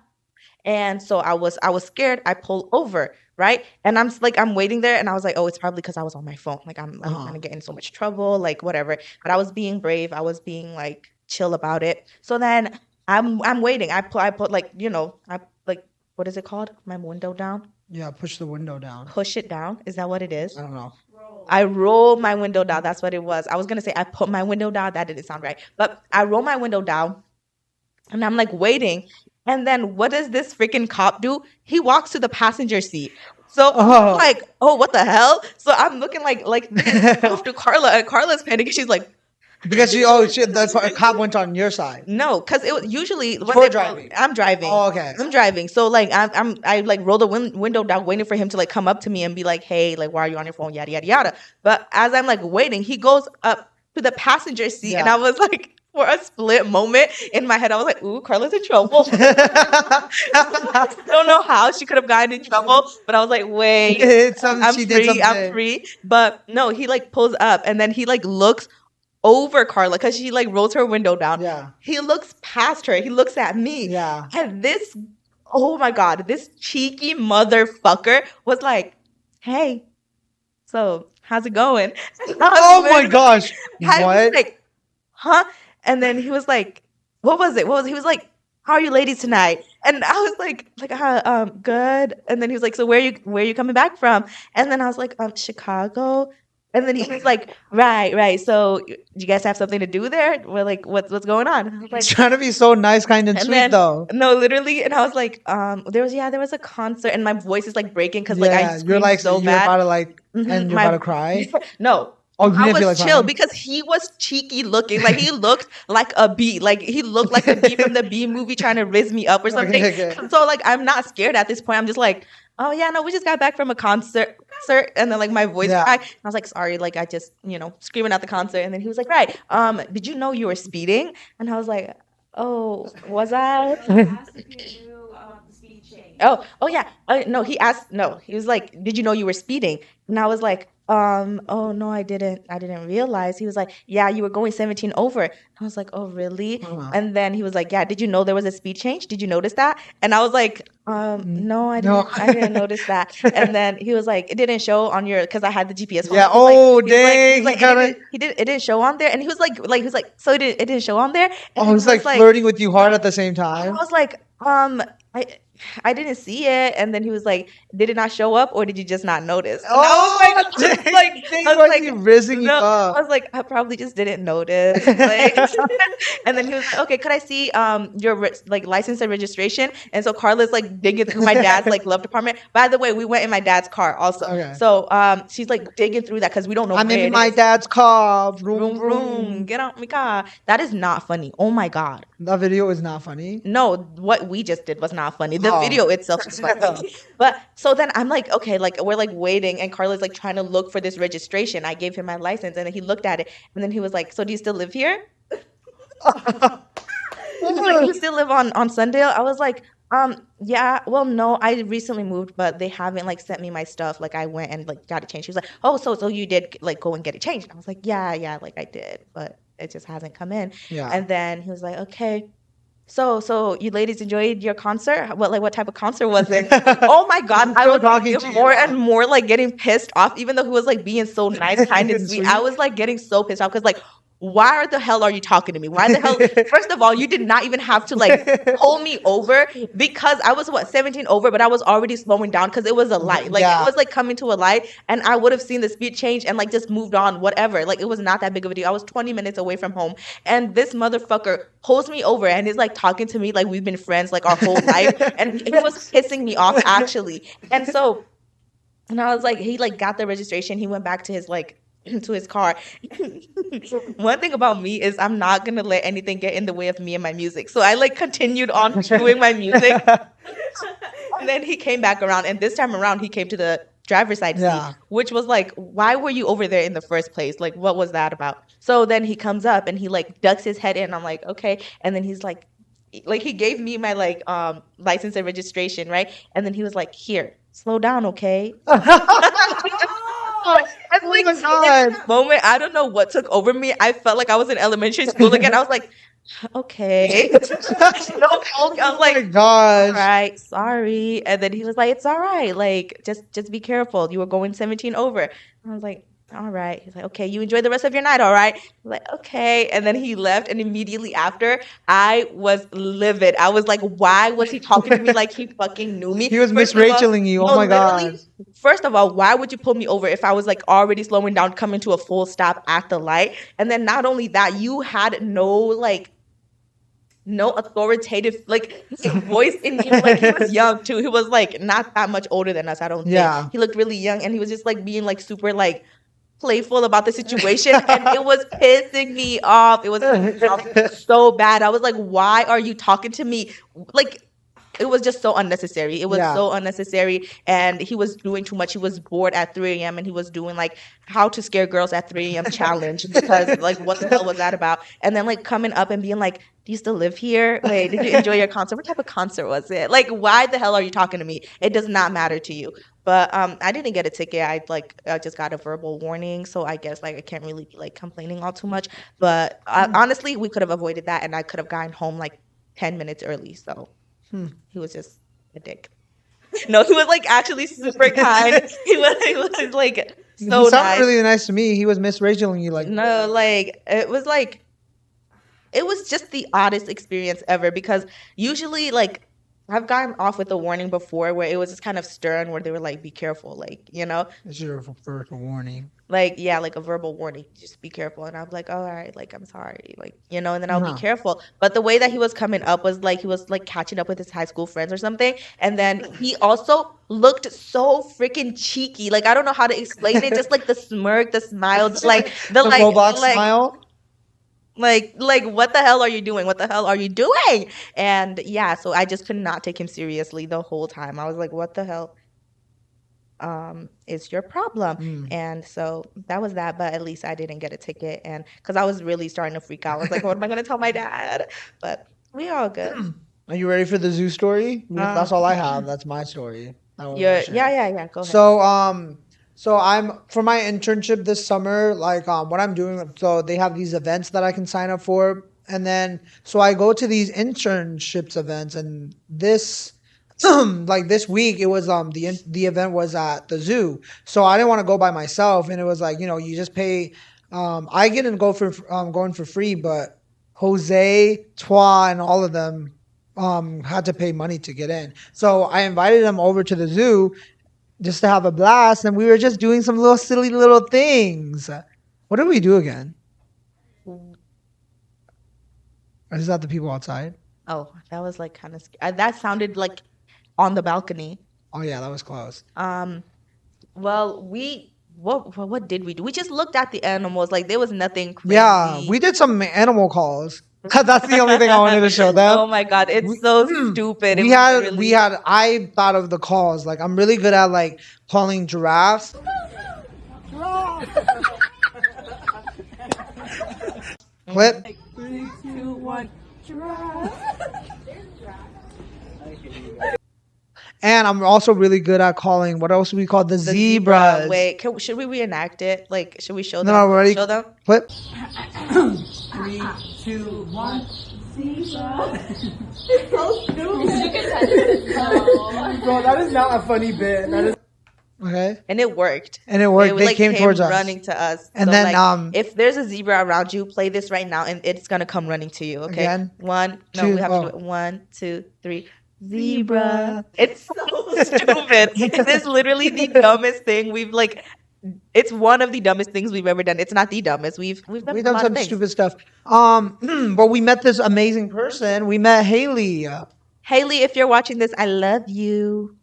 And so I was scared. I pulled over, right? And I'm waiting there, and I was like, oh, it's probably because I was on my phone. Like I'm gonna get in so much trouble, like whatever. But I was being brave. I was being like chill about it. So then I'm waiting. I put like I like what is it called? My window down. Yeah, push the window down. Push it down. Is that what it is? I don't know. I roll my window down. That's what it was. I was gonna say I put my window down. That didn't sound right. But I roll my window down and I'm like waiting. And then what does this freaking cop do? He walks to the passenger seat. So I'm like, oh, what the hell? So I'm looking like this after Carla, and Carla's panicking. She's like, Because the cop went on your side. no, because it was usually when You're driving. I'm driving. Oh, okay. I'm driving. So like I like roll the window down, waiting for him to like come up to me and be like, hey, like why are you on your phone? Yada yada yada. But as I'm like waiting, he goes up to the passenger seat, and I was like, for a split moment in my head, I was like, ooh, Carla's in trouble. I don't know how she could have gotten in trouble, but I was like, wait, I'm free. But no, he like pulls up and then he like looks over Carla because she like rolls her window down. Yeah. He looks past her. He looks at me. Yeah. And this, oh my God, this cheeky motherfucker was like, hey, so how's it going? Oh my gosh. I was What? like, huh? And then he was like, what was it? He was like, how are you ladies tonight? And I was like, good. And then he was like, so where are you coming back from? And then I was like, Chicago. And then he was like, right. So do you guys have something to do there? We're like, what's going on? And I was like, Trying to be so nice, kind, and sweet though. no, literally. And I was like, there was a concert, and my voice is like breaking because like I screamed so you're bad. about to like, and you're about to cry. No. Oh, you I didn't feel was like chill crying? because he was cheeky looking. Like he looked like a bee. Like he looked like the bee from the Bee movie trying to riz me up or something. Okay. So like I'm not scared at this point. I'm just like, oh yeah, no, we just got back from a concert. And then like my voice cracked. And I was like, sorry, like I just, screaming at the concert. And then he was like, right. Did you know you were speeding? And I was like, oh, was I? Asked if you knew about the speed change. Oh yeah. No, he asked. No, he was like, "Did you know you were speeding?" And I was like, Oh no, I didn't realize. He was like, yeah, you were going 17 over. I was like, oh really? Uh-huh. And then he was like, yeah, did you know there was a speed change? Did you notice that? And I was like, no, I No. didn't, I didn't notice that. And then he was like, it didn't show on your, because I had the GPS phone. Yeah. He's like, Oh, he's like, dang. he's He like, kind of. it didn't show on there. And he was like, so it didn't show on there. And Oh, I he's like was like, flirting with you hard at the same I time. was like, I I didn't see it. And then he was like, did it not show up or did you just not notice? And Oh, dang. I Dang, was was like, he rizzing you no, up? I was like, I probably just didn't notice. Like, and then he was like, okay, could I see your like license and registration? And so Carla's like digging through my dad's like glove department. By the way, we went in my dad's car also. Okay. So she's like digging through that because we don't know I'm where in it my is. dad's car. Vroom, Vroom vroom, vroom. get out my car. That is not funny. Oh my god. That video is not funny. No, what we just did was not funny. The Oh. video itself is funny. But so then I'm like, okay, like we're like waiting, and Carla's like trying to look for this registration. I gave him my license, and then he looked at it, and then he was like, "So do you still live here?" He's like, "You still live on Sundale?" I was like, yeah. Well, no, I recently moved, but they haven't like sent me my stuff. Like I went and like got it changed. She was like, "Oh, so you did like go and get it changed?" I was like, "Yeah, like I did, but it just hasn't come in." Yeah. And then he was like, "Okay." So you ladies enjoyed your concert? What type of concert was it? Oh my God, I Still was talking like, to you. more and more like getting pissed off, even though he was like being so nice, kind, and sweet. Sweet. I was like getting so pissed off because like, why the hell are you talking to me? Why the hell? First of all, you did not even have to like pull me over because I was 17 over, but I was already slowing down because it was a light. Like Yeah. it was like coming to a light, and I would have seen the speed change and like just moved on, whatever. Like it was not that big of a deal. I was 20 minutes away from home, and this motherfucker pulls me over and is like talking to me like we've been friends like our whole life, and he was pissing me off actually. And so, and I was like, he like got the registration. He went back to his like to his car. One thing about me is I'm not gonna let anything get in the way of me and my music. So I like continued on doing my music. And then he came back around, and this time around he came to the driver's side seat, Yeah. which was like, why were you over there in the first place? Like, what was that about? So then he comes up and he like ducks his head in. I'm like, okay. And then he's like he gave me my like license and registration, right? And then he was like, here, slow down, okay? And Oh like my in God. that moment, I don't know what took over me. I felt like I was in elementary school again. I was like, okay. No, I'm Oh my like, all gosh. right, sorry. And then he was like, it's all right. Like, just be careful. You were going 17 over. And I was like, all right. He's like, okay, you enjoy the rest of your night, all right? I'm like, okay. And then he left, and immediately after, I was livid. I was like, why was he talking to me like he fucking knew me? He was First Miss of all, Racheling you. Oh no, my literally, God. first of all, why would you pull me over if I was like already slowing down, coming to a full stop at the light? And then not only that, you had no authoritative like voice in you. Like he was young too. He was like not that much older than us, I don't think. Yeah. He looked really young, and he was just like being like super like playful about the situation, and it was pissing me off. It was pissing me off so bad. I was like, why are you talking to me? Like it was just so unnecessary. It was Yeah. so unnecessary, and he was doing too much. He was bored at 3 a.m. and he was doing like how to scare girls at 3 a.m. challenge because like what the hell was that about? And then like coming up and being like, do you still live here? Wait, did you enjoy your concert? What type of concert was it? Like, why the hell are you talking to me? It does not matter to you. But I didn't get a ticket. I just got a verbal warning, so I guess like I can't really be like complaining all too much. But honestly, we could have avoided that, and I could have gotten home like 10 minutes early. So he was just a dick. No, he was like actually super kind. He was like He so sounded nice. really nice to me. He was Miss Racheling you like. No, like it was just the oddest experience ever because usually like I've gotten off with a warning before where it was just kind of stern where they were like, be careful, like, you know? This is your first warning. Like, yeah, like a verbal warning, just be careful. And I'm like, oh, all right, like I'm sorry. Like, you know, and then I'll be careful. But the way that he was coming up was like he was like catching up with his high school friends or something. And then he also looked so freaking cheeky. Like I don't know how to explain it. Just like the smirk, the smile, like the like robot like smile. like what the hell are you doing? What the hell are you doing? And yeah, so I just could not take him seriously the whole time. I was like, what the hell is your problem? And so that was that, but at least I didn't get a ticket, and because I was really starting to freak out. I was like, what am I gonna tell my dad? But we all good. Are you ready for the zoo story? That's all I have. That's my story. I don't wanna You're share. yeah, go ahead. So So I'm for my internship this summer, like what I'm doing, so they have these events that I can sign up for. And then so I go to these internships events and this like this week it was the event was at the zoo. So I didn't want to go by myself and it was like, you just pay I get to go for going for free, but Jose, Twa and all of them had to pay money to get in. So I invited them over to the zoo just to have a blast, and we were just doing some little silly little things. What did we do again? Or is that the people outside? Oh, that was like kind of that sounded like on the balcony. Oh yeah, that was close. Well, what did we do? We just looked at the animals. Like there was nothing crazy. Yeah, we did some animal calls. That's the only thing I wanted to show them. Oh my god, it's so stupid. We had. I thought of the calls. Like I'm really good at like calling giraffes. Clip. 3, 2, 1. And I'm also really good at calling. What else do we call the zebras? Wait, should we reenact it? Like, should we show them? No, ready? Show them. Clip. 3, 2, 1. Zebra. So stupid. Bro, that is not a funny bit. That is okay. And it worked. They came towards us, running to us. And so, then, like, if there's a zebra around you, play this right now, and it's gonna come running to you. Okay. Again? We have to do it. 1, 2, 3. Zebra. It's so stupid. It is literally the dumbest thing we've like. It's one of the dumbest things we've ever done. It's not the dumbest. We've done a lot some of things. stupid stuff. But we met this amazing person. We met Haley. Haley, if you're watching this, I love you.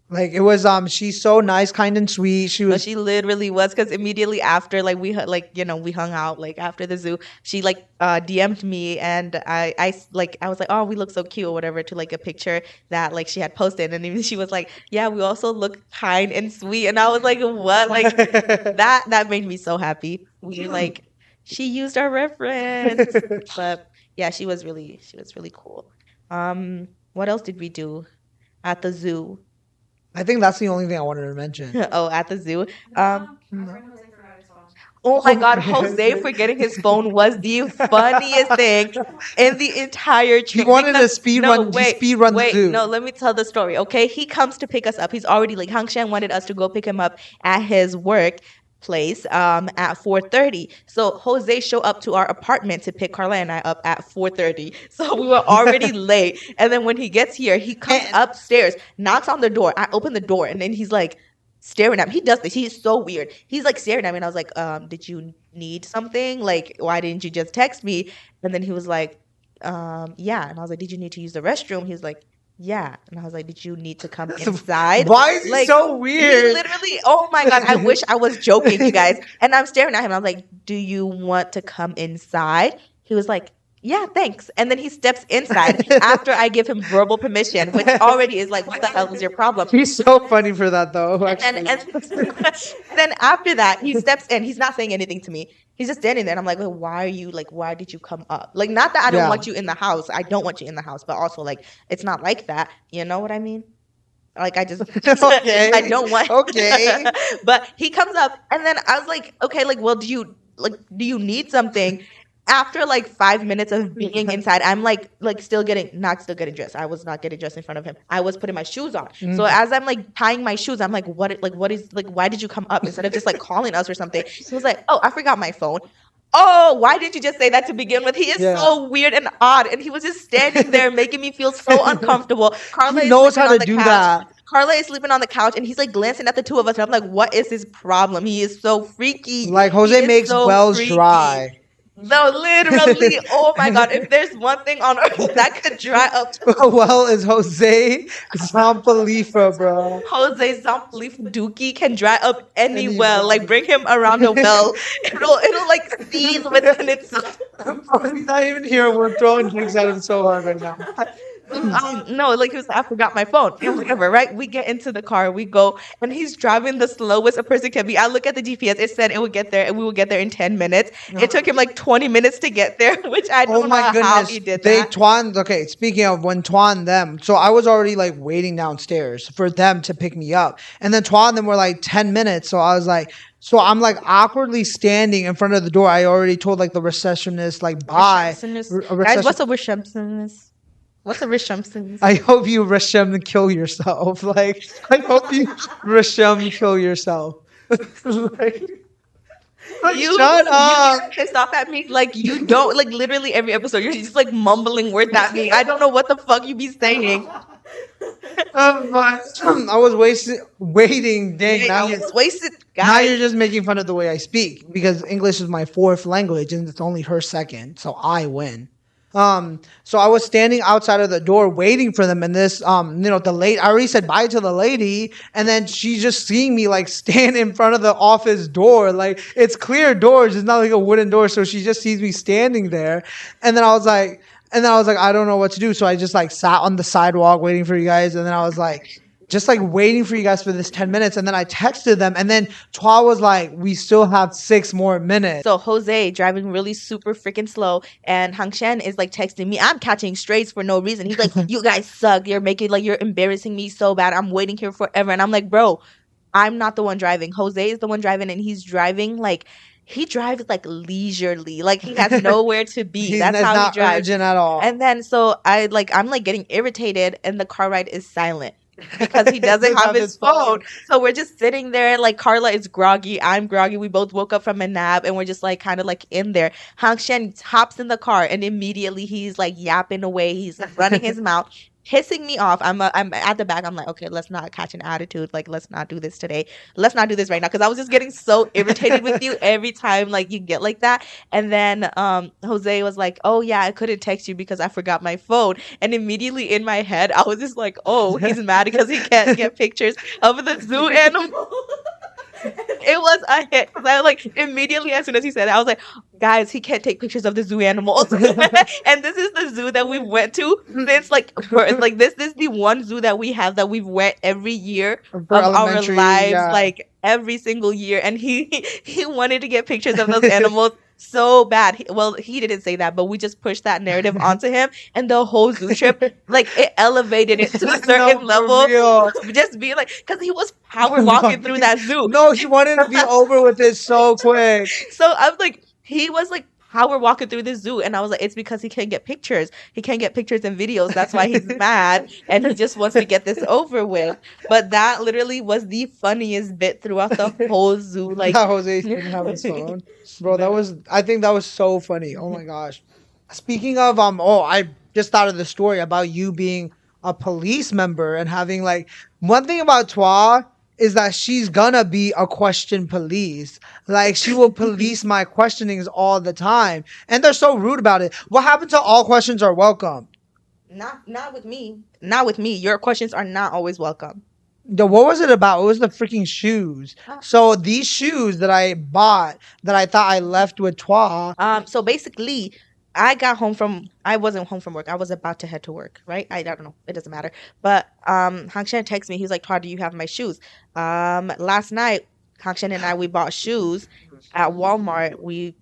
Like it was she's so nice, kind and sweet. She literally was, because immediately after we hung out like after the zoo, she like DM'd me, and I was like, oh, we look so cute or whatever, to like a picture that like she had posted, and even she was like, yeah, we also look kind and sweet, and I was like, what? Like that made me so happy. We like, she used our reference. But yeah, she was really cool. What else did we do at the zoo? I think that's the only thing I wanted to mention. Oh, at the zoo. Our friend Jose forgot his phone. Oh my God, Jose forgetting his phone was the funniest thing in the entire trip. He wanted to speed run the zoo. No, let me tell the story, okay? He comes to pick us up. He's already like, Hangshan wanted us to go pick him up at his work place at 4:30. So Jose showed up to our apartment to pick Carla and I up at 4:30. So we were already late. And then when he gets here, he comes upstairs, knocks on the door. I open the door, and then he's like staring at me. He does this. He's so weird. He's like staring at me, and I was like, did you need something? Like, why didn't you just text me? And then he was like, yeah. And I was like, did you need to use the restroom? He was like, yeah. And I was like, did you need to come inside? Why is he so weird? He literally, oh my God, I wish I was joking, you guys. And I'm staring at him. I was like, do you want to come inside? He was like, yeah, thanks. And then he steps inside after I give him verbal permission, which already is like, what the hell is your problem? He's so funny for that, though. And then after that, he steps in. He's not saying anything to me. He's just standing there. And I'm like, well, why did you come up? Like, not that I don't want you in the house. I don't want you in the house. But also, like, it's not like that. You know what I mean? Like, I just, okay. I don't want. Okay. But he comes up, and then I was like, okay, like, well, do you need something? After like 5 minutes of being inside, I'm like not still getting dressed. I was not getting dressed in front of him. I was putting my shoes on. So as I'm like tying my shoes, I'm like, why did you come up instead of just like calling us or something? He was like, oh, I forgot my phone. Oh, why did you just say that to begin with? He is so weird and odd, and he was just standing there making me feel so uncomfortable. He knows how to do that. Carla is sleeping on the couch, and he's like glancing at the two of us, and I'm like, what is his problem? He is so freaky. Like Jose makes wells dry. No, literally. Oh my God. If there's one thing on earth that could dry up. Well, is Jose Zampalifa, bro. Jose Zampalifa Dookie can dry up any well. Like, bring him around a well. It'll like seize within itself. He's not even here. We're throwing drinks at him so hard right now. No, like he was, I forgot my phone. And whatever, right? We get into the car, we go, and he's driving the slowest a person can be. I look at the GPS, it said it would get there, and we would get there in 10 minutes. It took him like 20 minutes to get there, which I Oh don't know my how goodness. he did They that. Twan okay, speaking of when Twan them, so I was already like waiting downstairs for them to pick me up. And then Twan them were like 10 minutes. So I was like, so I'm like awkwardly standing in front of the door. I already told like the receptionist like bye. Receptionist. A Guys, reception what's a receptionist? What's a receptionist? I hope you Rashem kill yourself. Like I hope you Rashem kill yourself. Like, shut You up. get pissed off at me like you don't like literally every episode you're just like mumbling words at me. I don't know what the fuck you be saying. I was waiting. Dang, Hey, now I you was wasted, now you're guys. just making fun of the way I speak because English is my fourth language and it's only her second, so I win. So I was standing outside of the door waiting for them, and this, the late I already said bye to the lady, and then she just seeing me like stand in front of the office door, like it's clear doors, it's not like a wooden door, so she just sees me standing there, and then I was like. And then I was like, I don't know what to do. So I just like sat on the sidewalk waiting for you guys. And then I was like, just like waiting for you guys for this 10 minutes. And then I texted them. And then Twa was like, we still have 6 more minutes. So Jose driving really super freaking slow, and Hang Shen is like texting me. I'm catching strays for no reason. He's like, "You guys suck. You're making like you're embarrassing me so bad. I'm waiting here forever." And I'm like, "Bro, I'm not the one driving. Jose is the one driving, and he's driving like." He drives like leisurely, like he has nowhere to be. That's That's how he not drives. urgent at all. And then so I'm like getting irritated, and the car ride is silent because he doesn't have his phone. So we're just sitting there, like Carla is groggy, I'm groggy. We both woke up from a nap, and we're just like kind of like in there. Hang Shen hops in the car, and immediately he's like yapping away. He's like, running his mouth, pissing me off. I'm at the back. I'm like, okay, let's not catch an attitude. Like, let's not do this today. Let's not do this right now, because I was just getting so irritated with you every time like you get like that. And then Jose was like, oh yeah, I couldn't text you because I forgot my phone. And immediately in my head, I was just like, oh, he's mad because he can't get pictures of the zoo animal. It was a hit, 'cause I like immediately as soon as he said it, I was like, guys, he can't take pictures of the zoo animals. And this is the zoo that we went to. It's like this is the one zoo that we have that we've went every year For of our elementary, lives, yeah. like every single year. And he wanted to get pictures of those animals so bad. He didn't say that, but we just pushed that narrative onto him, and the whole zoo trip, like it elevated it to a certain for level. real. Just being like, because he was power walking through that zoo. No, he wanted to be over with it so quick. So I'm like, he was like power walking through the zoo, and I was like, it's because he can't get pictures. He can't get pictures and videos. That's why he's mad, and he just wants to get this over with. But that literally was the funniest bit throughout the whole zoo. Like, That Jose didn't have his phone. Bro, I think that was so funny. Oh my gosh. Speaking of I just thought of the story about you being a police member and having like one thing about Twa is that she's gonna be a question police. Like she will police my questionings all the time. And they're so rude about it. What happened to all questions are welcome? not with me. Not with me. Your questions are not always welcome. What was it about? It was the freaking shoes. Ah. So these shoes that I bought that I thought I left with Twa. So basically, I wasn't home from work. I was about to head to work, right? I don't know. It doesn't matter. But Hang Shen texted me. He was like, Todd, do you have my shoes? Last night, Hang Shen and I, we bought shoes at Walmart. We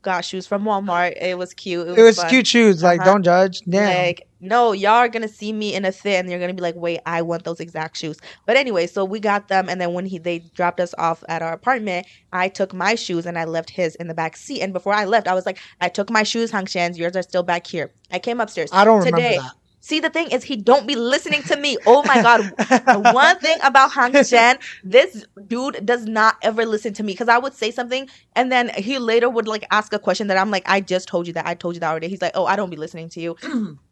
got shoes from Walmart. It was cute. It was fun. cute shoes. Like, Uh-huh. don't judge. Damn. Like, no, y'all are gonna see me in a fit, and you're gonna be like, wait, I want those exact shoes. But anyway, so we got them, and then when they dropped us off at our apartment, I took my shoes and I left his in the back seat. And before I left, I was like, I took my shoes, Hang Shan's, yours are still back here. I came upstairs. I don't remember Today, that. See, the thing is, he don't be listening to me. Oh my god. The one thing about Hang Shan, this dude does not ever listen to me, because I would say something, and then he later would like ask a question that I'm like, I just told you that. I told you that already. He's like, oh, I don't be listening to you.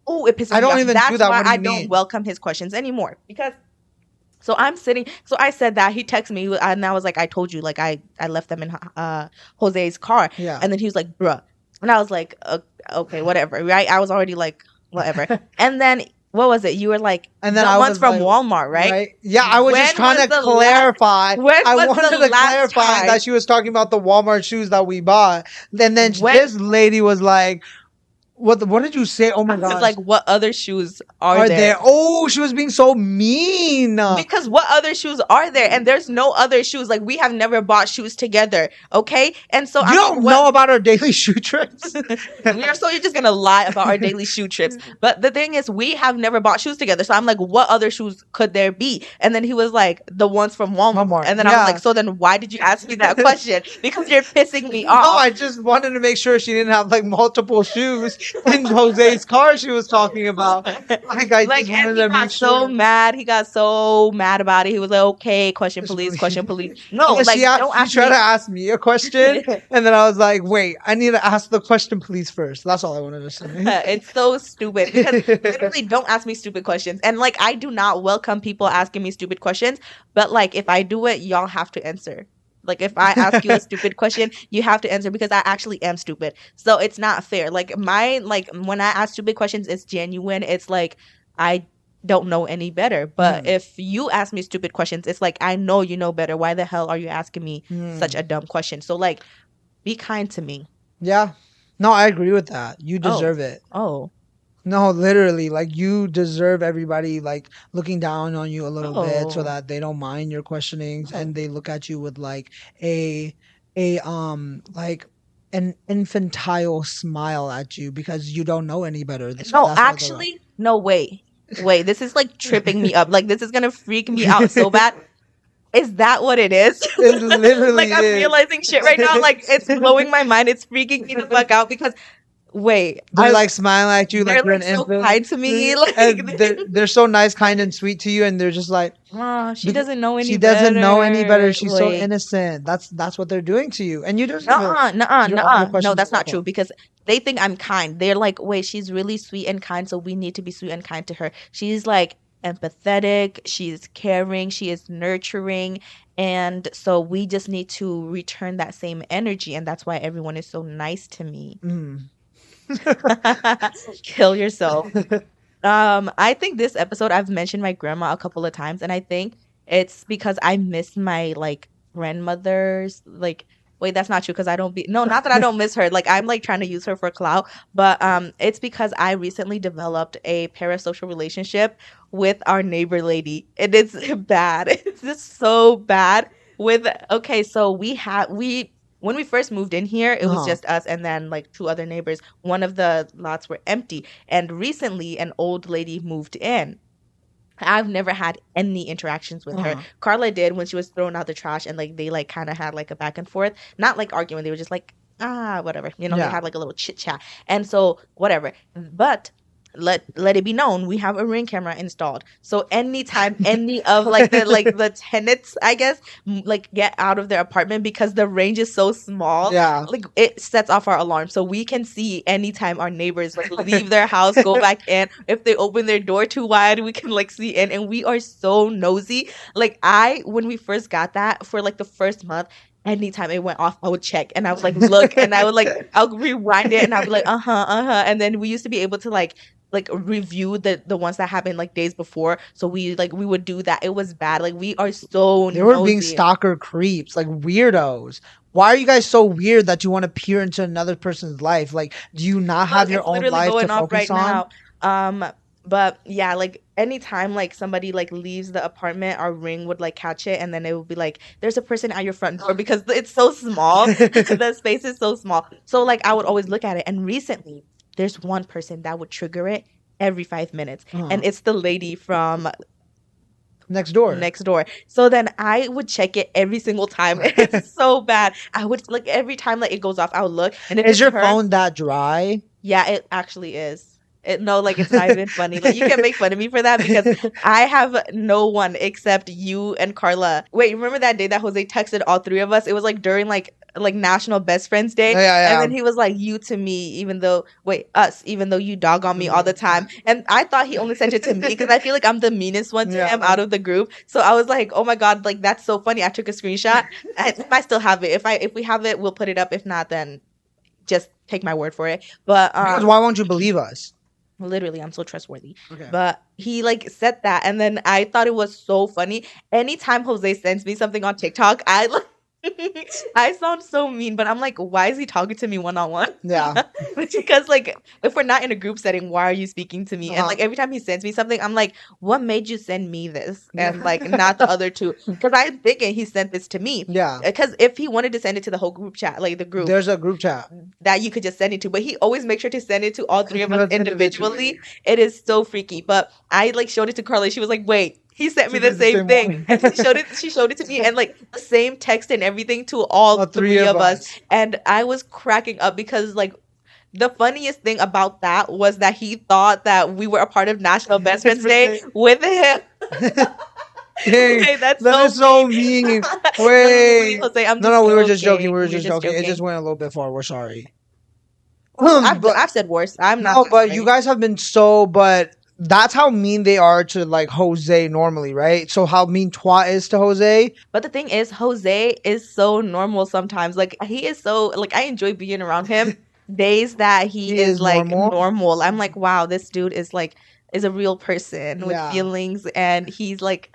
Oh, it pisses me I don't off. even That's do that. why What do you I don't mean? welcome his questions anymore. Because so I'm sitting. So I said that he texted me, and I was like, I told you, like I left them in Jose's car. Yeah. And then he was like, bruh, and I was like, okay, whatever, right? I was already like, whatever. And then what was it? You were like, And then the I ones was from like, Walmart, right? Yeah, I was just When trying was to the clarify. when I was wanted the to last clarify time? that she was talking about the Walmart shoes that we bought. And then When- this lady was like, What did you say? Oh my It's gosh. like, what other shoes are Are there? there? Oh, she was being so mean. Because what other shoes are there? And there's no other shoes. Like, we have never bought shoes together, okay? And so You I'm don't like, know about our daily shoe trips. you're just gonna lie about our daily shoe trips. But the thing is, we have never bought shoes together. So I'm like, what other shoes could there be? And then he was like, the ones from Walmart. Walmart, And then I was yeah. like, so then why did you ask me that question? Because you're pissing me No, off. I just wanted to make sure she didn't have like multiple shoes in Jose's car she was talking about. Like I Like, just and wanted he to got make so sure. mad. He got so mad about it. He was like, okay, question please, question please. No, Yeah, like, don't she ask tried to me. ask me a question, and then I was like, "Wait, I need to ask the question, please first." That's all I wanted to say. It's so stupid because literally don't ask me stupid questions. And like, I do not welcome people asking me stupid questions, but like, if I do it, y'all have to answer. Like, if I ask you a stupid question, you have to answer because I actually am stupid. So it's not fair. Like when I ask stupid questions, it's genuine. It's like I don't know any better. But if you ask me stupid questions, it's like I know you know better. Why the hell are you asking me such a dumb question? So like, be kind to me. Yeah, no, I agree with that. You deserve it. Oh. No, literally, like you deserve everybody like looking down on you a little bit so Oh. that they don't mind your questionings and they look at you with like a like an infantile smile at you because you don't know any better. No, That's why they're like, actually, no, wait, this is like tripping me up. Like, this is gonna freak me out so bad. Is that what it is? it literally Like, I'm is. realizing shit right now. Like, it's blowing my mind. It's freaking me the fuck out because, wait, They're like smiling at you they're like you're like an so infant. kind to me. And Like, they're so nice, kind, and sweet to you, and they're just like she doesn't know any she doesn't know any better. better. She's so Wait, innocent. That's what they're doing to you, and you just nuh-uh, nuh-uh, your all your nuh-uh. No, questions that's are not true welcome. because they think I'm kind. They're like, wait, she's really sweet and kind, so we need to be sweet and kind to her. She's like empathetic, she's caring, she is nurturing, and so we just need to return that same energy, and that's why everyone is so nice to me. Mm. Kill yourself. I think this episode I've mentioned my grandma a couple of times, and I think it's because I miss my like grandmother's like. Wait, that's not true because I don't be no, not that I don't miss her. Like I'm like trying to use her for clout, but it's because I recently developed a parasocial relationship with our neighbor lady. It is bad. It's just so bad. With okay, so we when we first moved in here, it was just us and then like two other neighbors. One of the lots were empty. And recently, an old lady moved in. I've never had any interactions with her. Carla did when she was throwing out the trash and like they like kind of had like a back and forth. Not like arguing, they were just like, whatever. You know, they had like a little chit chat. And so whatever. But let it be known we have a ring camera installed, so anytime any of like the tenants, I guess, like get out of their apartment because the range is so small, like it sets off our alarm, so we can see anytime our neighbors like leave their house, go back in. If they open their door too wide, we can like see in, and we are so nosy. Like when we first got that, for like the first month, anytime it went off, I would check and I was like, look, and I would like, I'll rewind it and I'll be like, and then we used to be able to like review the ones that happened like days before, so we would do that. It was bad. Like we are so They were nosy. being stalker creeps, like weirdos. Why are you guys so weird that you want to peer into another person's life? Like, do you not have your own life to focus on? But yeah, like anytime like somebody like leaves the apartment, our ring would like catch it, and then it would be like, there's a person at your front door, because it's so small. The space is so small. So like I would always look at it, and recently there's one person that would trigger it every 5 minutes, and it's the lady from next door. So then I would check it every single time. It's so bad. I would like every time like it goes off, I would look. And if is your phone that dry? Yeah, it actually is. No, like it's not even funny. Like you can make fun of me for that because I have no one except you and Carla. Wait, remember that day that Jose texted all three of us? It was like during like National Best Friends Day. Yeah. And then he was like, you to me, even though you dog on me all the time. And I thought he only sent it to me because I feel like I'm the meanest one to him out of the group. So I was like, oh my God, like that's so funny. I took a screenshot. I still have it. If we have it, we'll put it up. If not, then just take my word for it. But because why won't you believe us? Literally, I'm so trustworthy. Okay. But he like said that, and then I thought it was so funny. Anytime Jose sends me something on TikTok, I like I sound so mean, but I'm like, why is he talking to me one on one? Yeah. Because like, if we're not in a group setting, why are you speaking to me? And Uh-huh. like every time he sends me something, I'm like, what made you send me this and like not the other two? Because I'm thinking he sent this to me. Yeah. Because if he wanted to send it to the whole group chat, like the group There's a group chat. that you could just send it to, but he always makes sure to send it to all three of us Individually. individually. It is so freaky. But I like showed it to Carly. She was like, "Wait, he sent me She the did the same same thing." one. And she showed it to me, and like the same text and everything to all All three three of of us. us. And I was cracking up because like the funniest thing about that was that he thought that we were a part of National Best Friends Day with him. Dang, Okay, that's that so is so mean. mean. No, Wait. Jose, I'm No, just no, we were just joking. We were We're just joking. It just joking. went a little bit far. We're sorry. I've But said worse. I'm not no, that but you sorry. guys have been but that's how mean they are to like Jose normally, right? So how mean Twat is to Jose. But the thing is, Jose is so normal sometimes. Like he is so like I enjoy being around him. Days that he He is is like normal. normal, I'm like, wow, this dude is a real person with Yeah. feelings, and he's like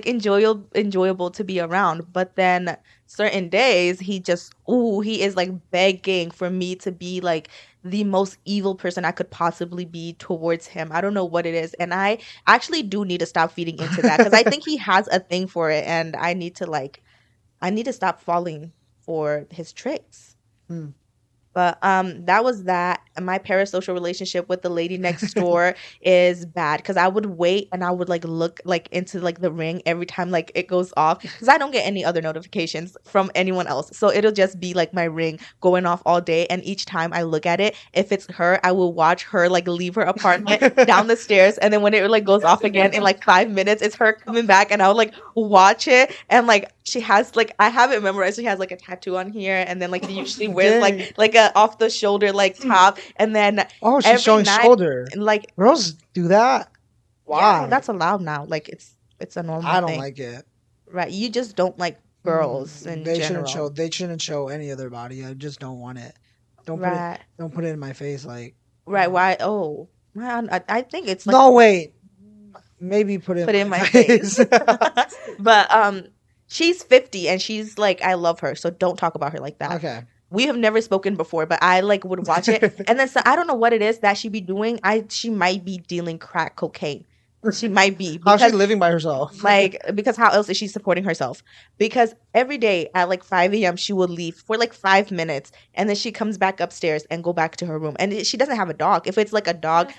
enjoyable to be around. But then certain days he is like begging for me to be like the most evil person I could possibly be towards him. I don't know what it is, and I actually do need to stop feeding into that because I think he has a thing for it, and I need to stop falling for his tricks. Hmm. But that was that. And my parasocial relationship with the lady next door is bad because I would wait and I would like look like into like the ring every time like it goes off because I don't get any other notifications from anyone else. So it'll just be like my ring going off all day. And each time I look at it, if it's her, I will watch her like leave her apartment down the stairs, and then when it like goes off again in like 5 minutes, it's her coming back, and I'll like watch it, and like she has like I have it memorized. She has like a tattoo on here, and then like she usually wears Dang. like a off the shoulder like top, and then Oh, she's every showing night, shoulder. like Girls do that. Why? yeah, that's allowed now. Like it's a normal I don't thing, like it. right? You just don't like girls in They general, shouldn't show. They shouldn't show any of their body. I just don't want it. Don't put it. right? Don't put it in my face. Like Right? Why? Oh, man, I think it's like no, wait. Maybe put it put it in in my my face. face. But she's 50 and she's like, I love her, so don't talk about her like that. Okay. We have never spoken before, but I like would watch it, and then so I don't know what it is that she be doing. She might be dealing crack cocaine. She might be How's she because living by herself? like because how else is she supporting herself? Because every day at like 5 a.m. she will leave for like 5 minutes, and then she comes back upstairs and go back to her room. And she doesn't have a dog. If it's like a dog,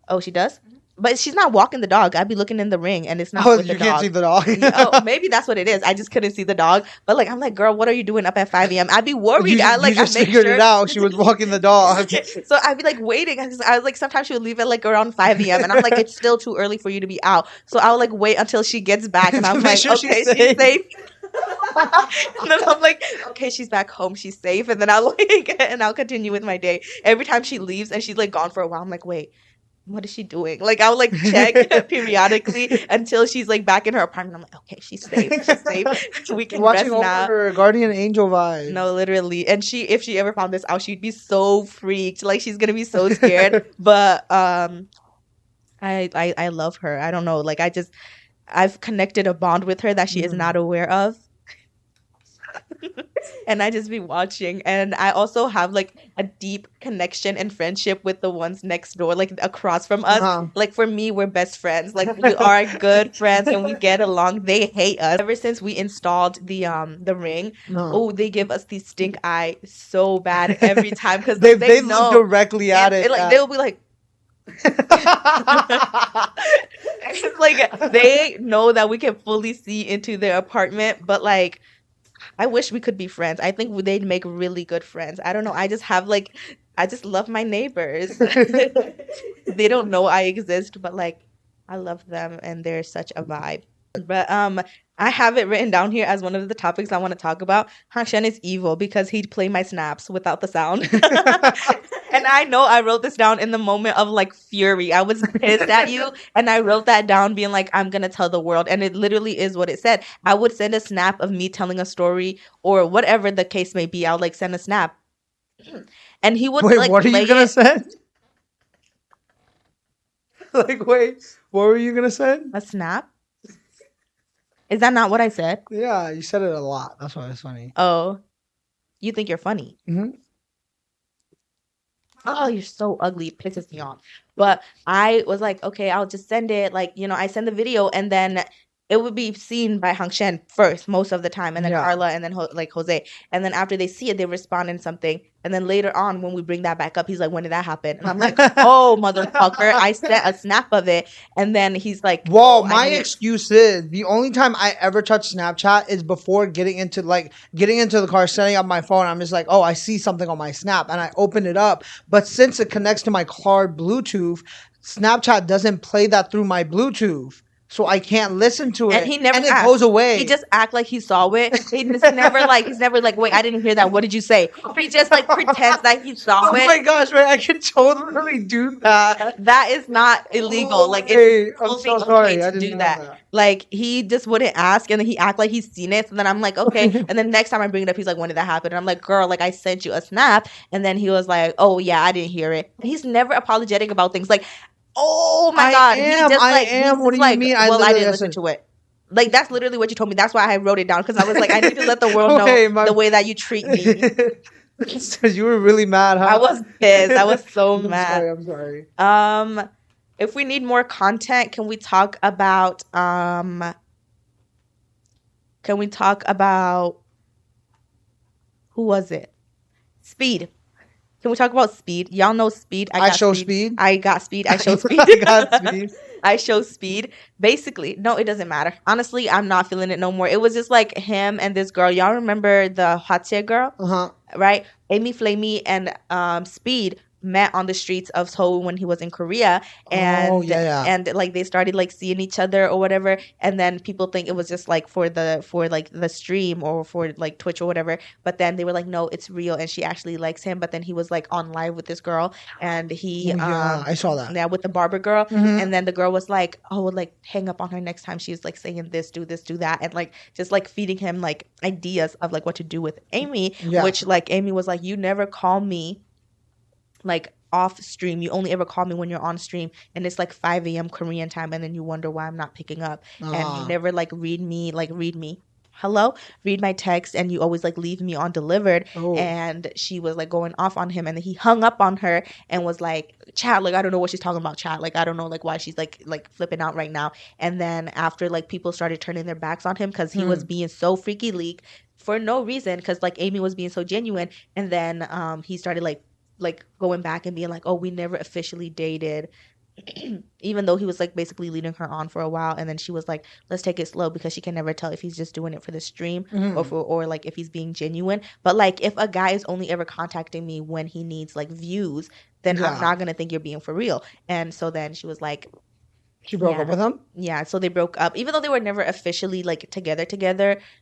oh, she does. But she's not walking the dog. I'd be looking in the ring, and it's not Oh, with you the can't dog. see the dog. Oh, maybe that's what it is. I just couldn't see the dog. But like, I'm like, girl, what are you doing up at 5 a.m.? I'd be worried. You, I you just I make figured sure. it out. She was walking the dog. So I'd be like waiting. I was like, sometimes she would leave at like around 5 a.m. And I'm like, it's still too early for you to be out. So I'll like wait until she gets back, and To I'm make like, sure she's okay, she's safe. And then I'm like, okay, she's back home, she's safe. And then I'll like, and I'll continue with my day. Every time she leaves and she's like gone for a while, I'm like, wait, what is she doing? Like I'll like check periodically until she's like back in her apartment. I'm like, okay, she's safe. She's safe. We can Watching rest over now. her guardian angel vibes. No, literally. And if she ever found this out, she'd be so freaked. Like she's gonna be so scared. But I love her. I don't know. Like I've connected a bond with her that she is not aware of. And I just be watching, and I also have like a deep connection and friendship with the ones next door, like across from us. Like for me, we're best friends. Like we are good friends and we get along. They hate us. Ever since we installed the ring, oh, they give us the stink eye so bad every time because they know look directly at it. Like they'll be like. It's like they know that we can fully see into their apartment, but like I wish we could be friends. I think they'd make really good friends. I don't know. I just love my neighbors. They don't know I exist, but like I love them and they're such a vibe. But I have it written down here as one of the topics I want to talk about. Hashen is evil because he'd play my snaps without the sound. And I know I wrote this down in the moment of like fury. I was pissed at you, and I wrote that down being like, I'm going to tell the world. And it literally is what it said. I would send a snap of me telling a story or whatever the case may be. I'll like send a snap. And he would wait, like what are you play gonna it. send? Like, wait, what were you gonna send? A snap? Is that not what I said? Yeah, you said it a lot. That's why it's funny. Oh, you think you're funny. Mhm. Oh, you're so ugly. It pisses me off. But I was like, okay, I'll just send it. Like, I send the video and then it would be seen by Hang Shen first most of the time, and then Yeah. Carla, and then Jose. And then after they see it, they respond in something. And then later on, when we bring that back up, he's like, when did that happen? And I'm like, oh, motherfucker. I sent a snap of it. And then he's like, Whoa, oh, my excuse is the only time I ever touch Snapchat is before getting into the car, setting up my phone. I'm just like, oh, I see something on my Snap, and I open it up. But since it connects to my car Bluetooth, Snapchat doesn't play that through my Bluetooth. So I can't listen to it. And he never it goes away. He just act like he saw it. He's never like, wait, I didn't hear that. What did you say? He just like pretends that he saw it. Oh my gosh, man, I can totally do that. That is not illegal. Like, it's I'm so totally sorry. okay I to didn't do know that. that. Like, he just wouldn't ask, and then he act like he's seen it. So then I'm like, okay. And then next time I bring it up, he's like, when did that happen? And I'm like, girl, like, I sent you a snap. And then he was like, oh yeah, I didn't hear it. He's never apologetic about things. Like, oh my God. I am. What do you mean? Well, I didn't listen to it. Like, that's literally what you told me. That's why I wrote it down, because I was like, I need to let the world know the way that you treat me. Because you were really mad, huh? I was pissed. I was so mad. I'm sorry. If we need more content, can we talk about who was it? Speed. Can we talk about Speed? Y'all know Speed. I show Speed. I got Speed. I show Speed. I got Speed. I show Speed. Basically, no, it doesn't matter. Honestly, I'm not feeling it no more. It was just like him and this girl. Y'all remember the Hatye girl? Uh-huh. Right? Amy Flamey and Speed met on the streets of Seoul when he was in Korea, and and like they started like seeing each other or whatever, and then people think it was just like for like the stream or for like Twitch or whatever, but then they were like, no, it's real, and she actually likes him. But then he was like on live with this girl, and he I saw that. Yeah, with the barber girl. Mm-hmm. And then the girl was like, oh, like hang up on her next time she's like saying this, do that, and like just like feeding him like ideas of like what to do with Amy, which like Amy was like, you never call me like off stream. You only ever call me when you're on stream, and it's like 5 a.m. Korean time, and then you wonder why I'm not picking up. And you never like read me. Hello, read my text, and you always like leave me on delivered. And she was like going off on him, and then he hung up on her and was like, chat, like I don't know what she's talking about, chat, like I don't know like why she's like flipping out right now. And then after like people started turning their backs on him because he was being so freaky leak for no reason, because like Amy was being so genuine, and then he started like going back and being like, oh, we never officially dated, even though he was like basically leading her on for a while. And then she was like, let's take it slow, because she can never tell if he's just doing it for the stream or like if he's being genuine. But like if a guy is only ever contacting me when he needs like views, then I'm not gonna think you're being for real. And so then she was like, she broke up with him? Yeah, so they broke up, even though they were never officially like together,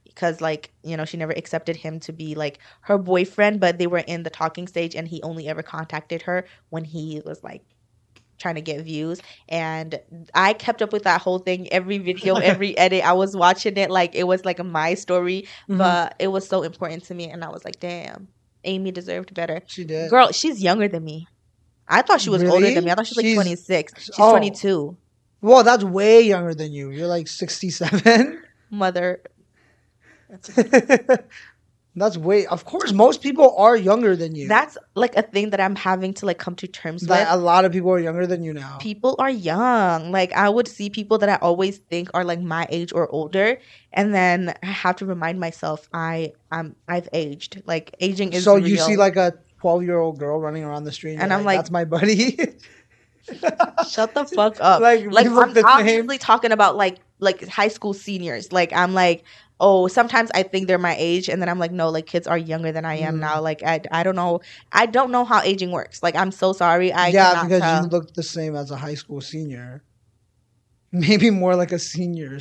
because like, she never accepted him to be like her boyfriend, but they were in the talking stage, and he only ever contacted her when he was like trying to get views. And I kept up with that whole thing, every video, every edit. I was watching it like it was like my story, but it was so important to me, and I was like, damn, Amy deserved better. She did. Girl, she's younger than me. I thought she was older than me. I thought she was like 26. She's 22. Well, that's way younger than you. You're like 67. Mother. That's way. Of course, most people are younger than you. That's like a thing that I'm having to like come to terms with. A lot of people are younger than you now. People are young. Like I would see people that I always think are like my age or older, and then I have to remind myself I've aged. Like aging is. So you see like a 12-year-old girl running around the street, and I'm like, that's my buddy. Shut the fuck up. Like I'm obviously talking about like high school seniors. Like I'm like, oh, sometimes I think they're my age, and then I'm like, no, like kids are younger than I am now. Like I don't know how aging works. Like I'm so sorry. Because you look the same as a high school senior. Maybe more like a senior,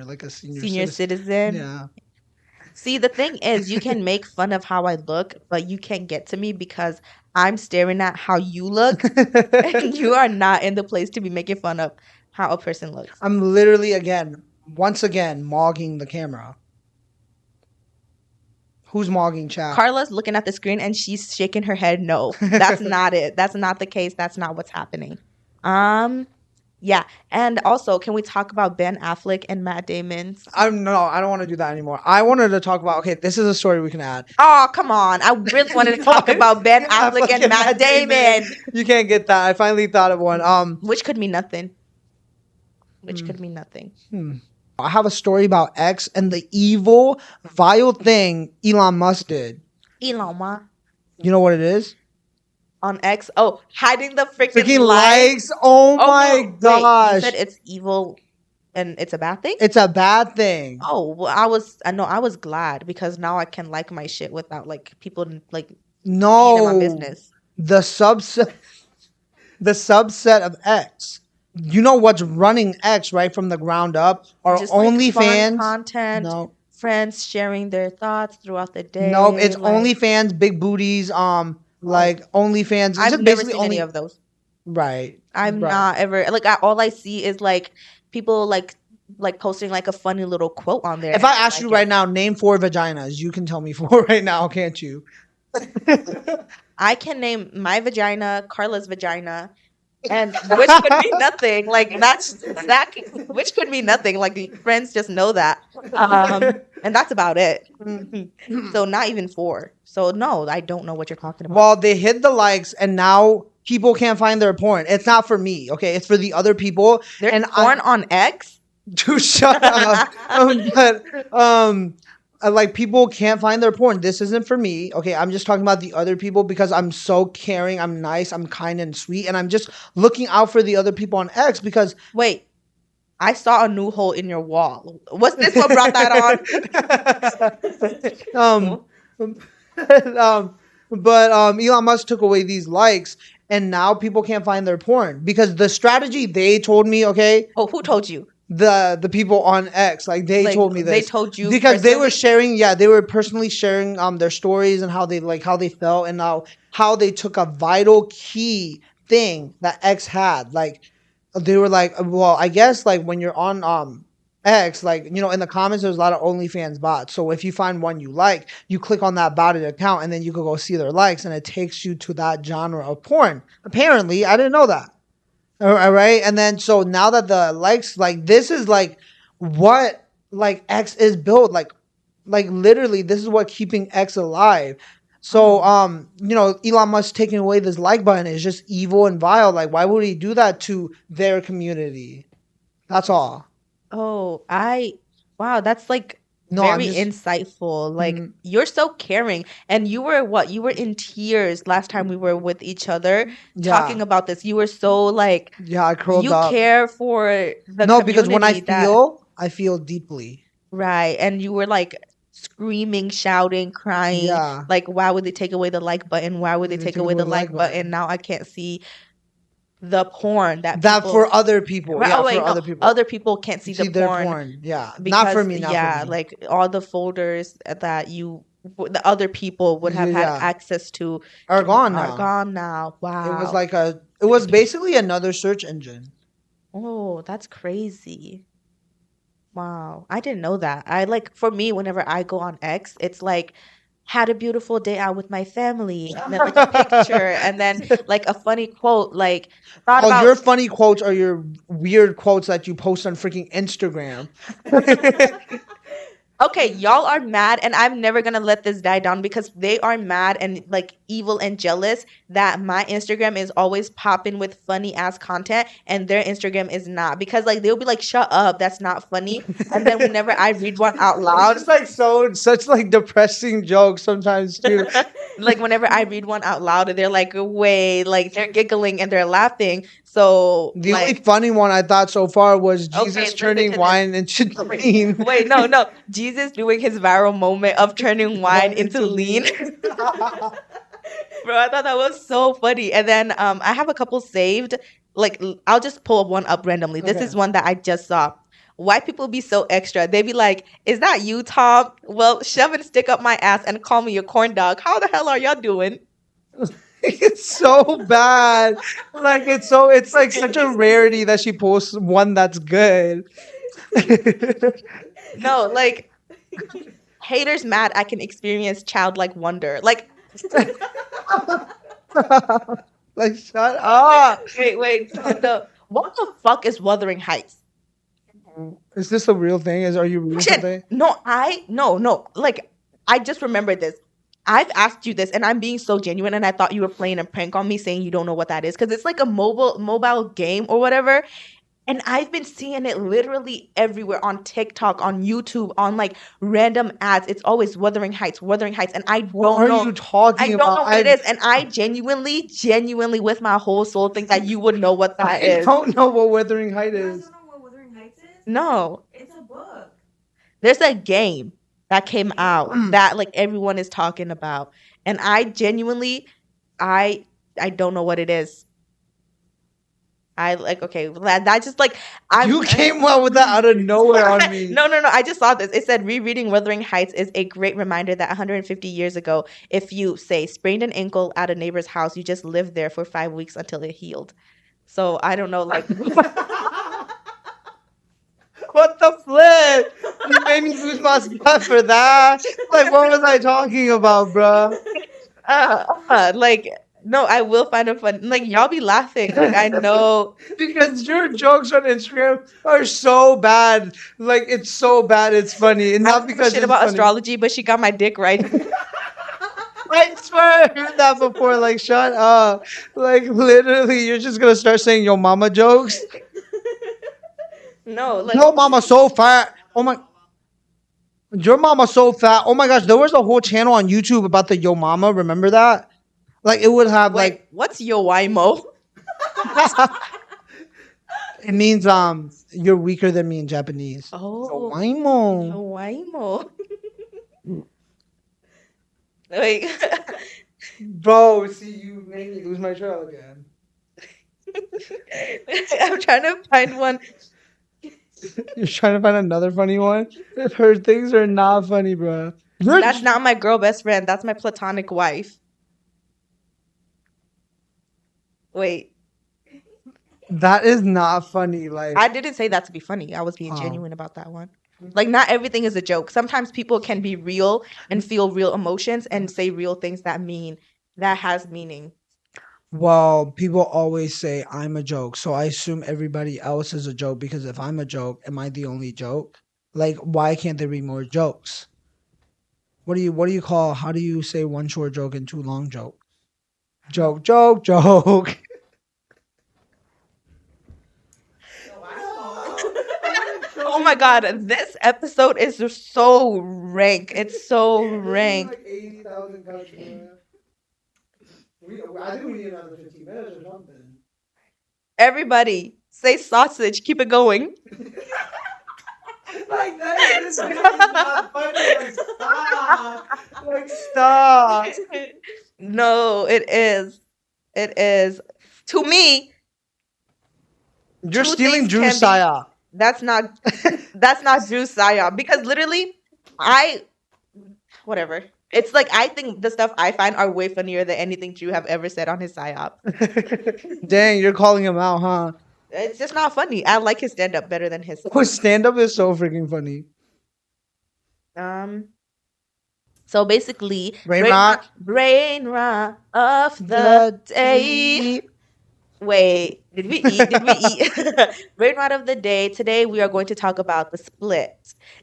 like a senior citizen. Yeah. See, the thing is, you can make fun of how I look, but you can't get to me because I'm staring at how you look, and you are not in the place to be making fun of how a person looks. I'm literally, once again, mogging the camera. Who's mogging chat? Carla's looking at the screen, and she's shaking her head. No, that's not it. That's not the case. That's not what's happening. Yeah. And also, can we talk about Ben Affleck and Matt Damon's? I don't want to do that anymore. I wanted to talk about. Okay, this is a story we can add. Oh, come on. I really wanted to talk about Ben Affleck and Matt Damon. You can't get that. I finally thought of one. Which could mean nothing. Which Hmm. could mean nothing. I have a story about X and the evil, vile thing Elon Musk did. Elon Musk You know what it is? on X. Oh, hiding the freaking Freaking likes. likes. Oh my no. Wait, gosh. you said it's evil and it's a bad thing? It's a bad thing. Oh, well, I was glad because now I can like my shit without like people like being in my No. business. The subset of X. You know what's running X right from the ground up? Are Just like fun OnlyFans. content, No. friends sharing their thoughts throughout the day. Nope, it's like, OnlyFans, big booties, like OnlyFans. It's I've just never basically seen any of those. Right. I'm right. not ever like all I see is like people like posting like a funny little quote on there. If I ask you right now, name 4 vaginas, you can tell me 4 right now, can't you? I can name my vagina, Carla's vagina, and which could be nothing. Like that which could be nothing. Like friends just know that. And that's about it. So not even 4. So no, I don't know what you're talking about. Well, they hid the likes and now people can't find their porn. It's not for me, okay? It's for the other people. There's porn on X? Dude, shut up. Like people can't find their porn. This isn't for me. Okay, I'm just talking about the other people because I'm so caring, I'm nice, I'm kind and sweet, and I'm just looking out for the other people on X because wait, I saw a new hole in your wall. What's this? What brought that on? But Elon Musk took away these likes, and now people can't find their porn because the strategy they told me. Okay. Oh, who told you? The people on X, like they told me this. They told you because they were sharing. Yeah, they were personally sharing their stories and how they felt and how they took a vital key thing that X had. Like they were like, well, I guess like when you're on X, like, you know, in the comments, there's a lot of OnlyFans bots. So if you find one you like, you click on that botted account and then you could go see their likes and it takes you to that genre of porn. Apparently, I didn't know that. All right. And then so now that the likes, like, this is like what like X is built. Like literally, this is what keeping X alive. So, you know, Elon Musk taking away this like button is just evil and vile. Like, why would he do that to their community? That's all. Oh, wow, that's like No, very insightful. Like you're so caring. And you were what? You were in tears last time we were with each other talking about this. You were so like I curled up. You care for the No, because when I community feel deeply. Right. And you were like screaming, shouting, crying. Yeah. Like, why would they take away the like button? Why would they take away the like button? Now I can't see the porn that for other people. Right, yeah, for other people. Other people can't see the their porn. Yeah, Because, not for me. Not yeah, for me. like all the folders that the other people would have had access to are gone now. Wow. It was basically another search engine. Oh, that's crazy. Wow. I didn't know that. For me, whenever I go on X, it's like, had a beautiful day out with my family, and then like a picture, and then like a funny quote, like your funny quotes are your weird quotes that you post on freaking Instagram. Okay, y'all are mad, and I'm never gonna let this die down because they are mad and like evil and jealous that my Instagram is always popping with funny ass content and their Instagram is not, because like they'll be like, "Shut up, that's not funny," and then whenever I read one out loud, it's like such like depressing jokes sometimes too. Like whenever I read one out loud, they're like, "Wait," like they're giggling and they're laughing. So the only funny one I thought so far was Jesus turning wine into lean. Wait, no, Jesus doing his viral moment of turning wine into lean. Bro, I thought that was so funny. And then I have a couple saved. Like, I'll just pull one up randomly. This is one that I just saw. White people be so extra. They be like, "Is that you, Tom? Well, shove and stick up my ass and call me a corn dog. How the hell are y'all doing?" It's so bad. Like it's like such a rarity that she posts one that's good. No, like haters mad I can experience childlike wonder. Like like shut up. Wait. No. What the fuck is Wuthering Heights? Is this a real thing? Are you reading something? No. Like, I just remembered this. I've asked you this, and I'm being so genuine, and I thought you were playing a prank on me saying you don't know what that is, because it's like a mobile game or whatever. And I've been seeing it literally everywhere on TikTok, on YouTube, on like random ads. It's always Wuthering Heights, and I What don't are know. you talking I don't about? know what it is, and I genuinely, with my whole soul, think that you would know what that I is. don't know what Wuthering Heights You guys is. don't know what Wuthering Heights is? No, It's a book. there's a game that came out that like everyone is talking about, and I genuinely, I don't know what it is. I like okay. That just like You came out with that out of nowhere on me. No. I just saw this. It said rereading Wuthering Heights is a great reminder that 150 years ago, if you say sprained an ankle at a neighbor's house, you just lived there for 5 weeks until it healed. So I don't know, like What the flip? You made me lose my spot for that. Like, what was I talking about, bro? like no, I will find a fun. Like y'all be laughing. Like I know. Because your jokes on Instagram are so bad. Like, it's so bad, it's funny. And I not don't give a because shit it's about funny. astrology, but she got my dick right. I swear I heard that before. Like, shut up. Like, literally, you're just gonna start saying yo mama jokes. No, like Yo mama so fat. Oh my. Your mama so fat. Oh my gosh, there was a whole channel on YouTube about the yo mama. Remember that? Like, it would have wait, like what's Yowaimo? it means you're weaker than me in Japanese. Oh, Waimo. Yowaimo. Like Bro, see, you made me lose my trail again. I'm trying to find one. You're trying to find another funny one? Her things are not funny, bro. That's not my girl best friend. That's my platonic wife. Wait, That is not funny. Like, I didn't say that to be funny. I was being Oh. genuine about that one. Like, not everything is a joke. Sometimes people can be real and feel real emotions and say real things that has meaning. well, people always say I'm a joke, so I assume everybody else is a joke because if I'm a joke, am I the only joke? Like, why can't there be more jokes? What do you call? How do you say one short joke and two long joke? Joke. Oh my god, this episode is just so rank. It's so rank. Like 80,000 cuts, man. I think we need another 15 minutes or something. Everybody, say sausage. Keep it going. Like that is not funny. Like, stop. Like, stop. No, it is. It is. To me, You're two stealing things Drew's can be- psyop. that's not Drew's psyop, because literally whatever. It's like I think the stuff I find are way funnier than anything Drew have ever said on his psyop. Dang, you're calling him out, huh? It's just not funny. I like his stand up better than his. Oh, stand up is so freaking funny. So basically, Brain rot. brain rot of the day. Wait, did we eat? Did we eat? Brain rot of the day. Today we are going to talk about the split.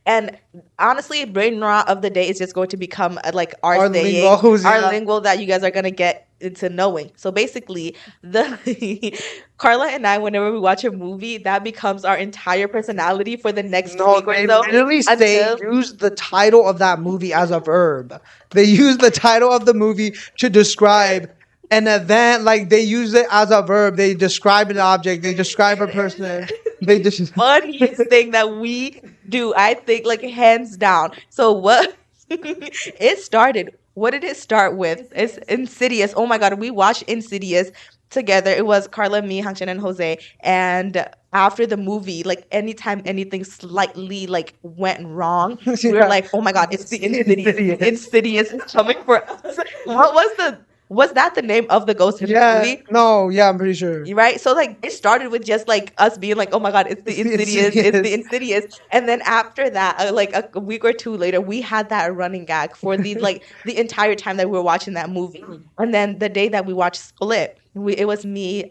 And honestly, brain rot of the day is just going to become like our saying, lingo, our yeah. lingo that you guys are gonna get into knowing. So basically, the Carla and I, whenever we watch a movie, that becomes our entire personality for the next No, week or they so. literally say use the title of that movie as a verb. They use the title of the movie to describe an event. Like, they use it as a verb. They describe an object. They describe a person. They just Funniest thing that we do, I think, like hands down. So what it started, what did it start with? It's Insidious. Oh my god, we watched Insidious together. It was Carla, me, Hangshan, and Jose. And after the movie, like anytime anything slightly like went wrong, we were Yeah. like, oh my god, it's the Insidious. Insidious is coming for us. Was that the name of the ghost in the movie? No, yeah, I'm pretty sure. Right? So like it started with just like us being like, oh my god, it's the Insidious, it's the Insidious. And then after that, like a week or two later, we had that running gag for the like the entire time that we were watching that movie. And then the day that we watched Split, It was me,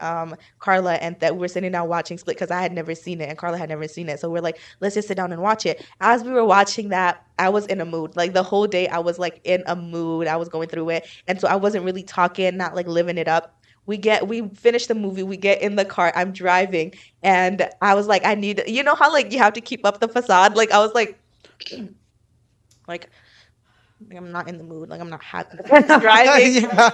Carla, and that we were sitting down watching Split because I had never seen it and Carla had never seen it. So we're like, let's just sit down and watch it. As we were watching that, I was in a mood. Like the whole day, I was like in a mood. I was going through it, and so I wasn't really talking, not like living it up. We finish the movie. We get in the car. I'm driving, and I was like, I need. You know how like you have to keep up the facade. Like I was like I'm not in the mood. Like I'm not happy. Driving. Yeah.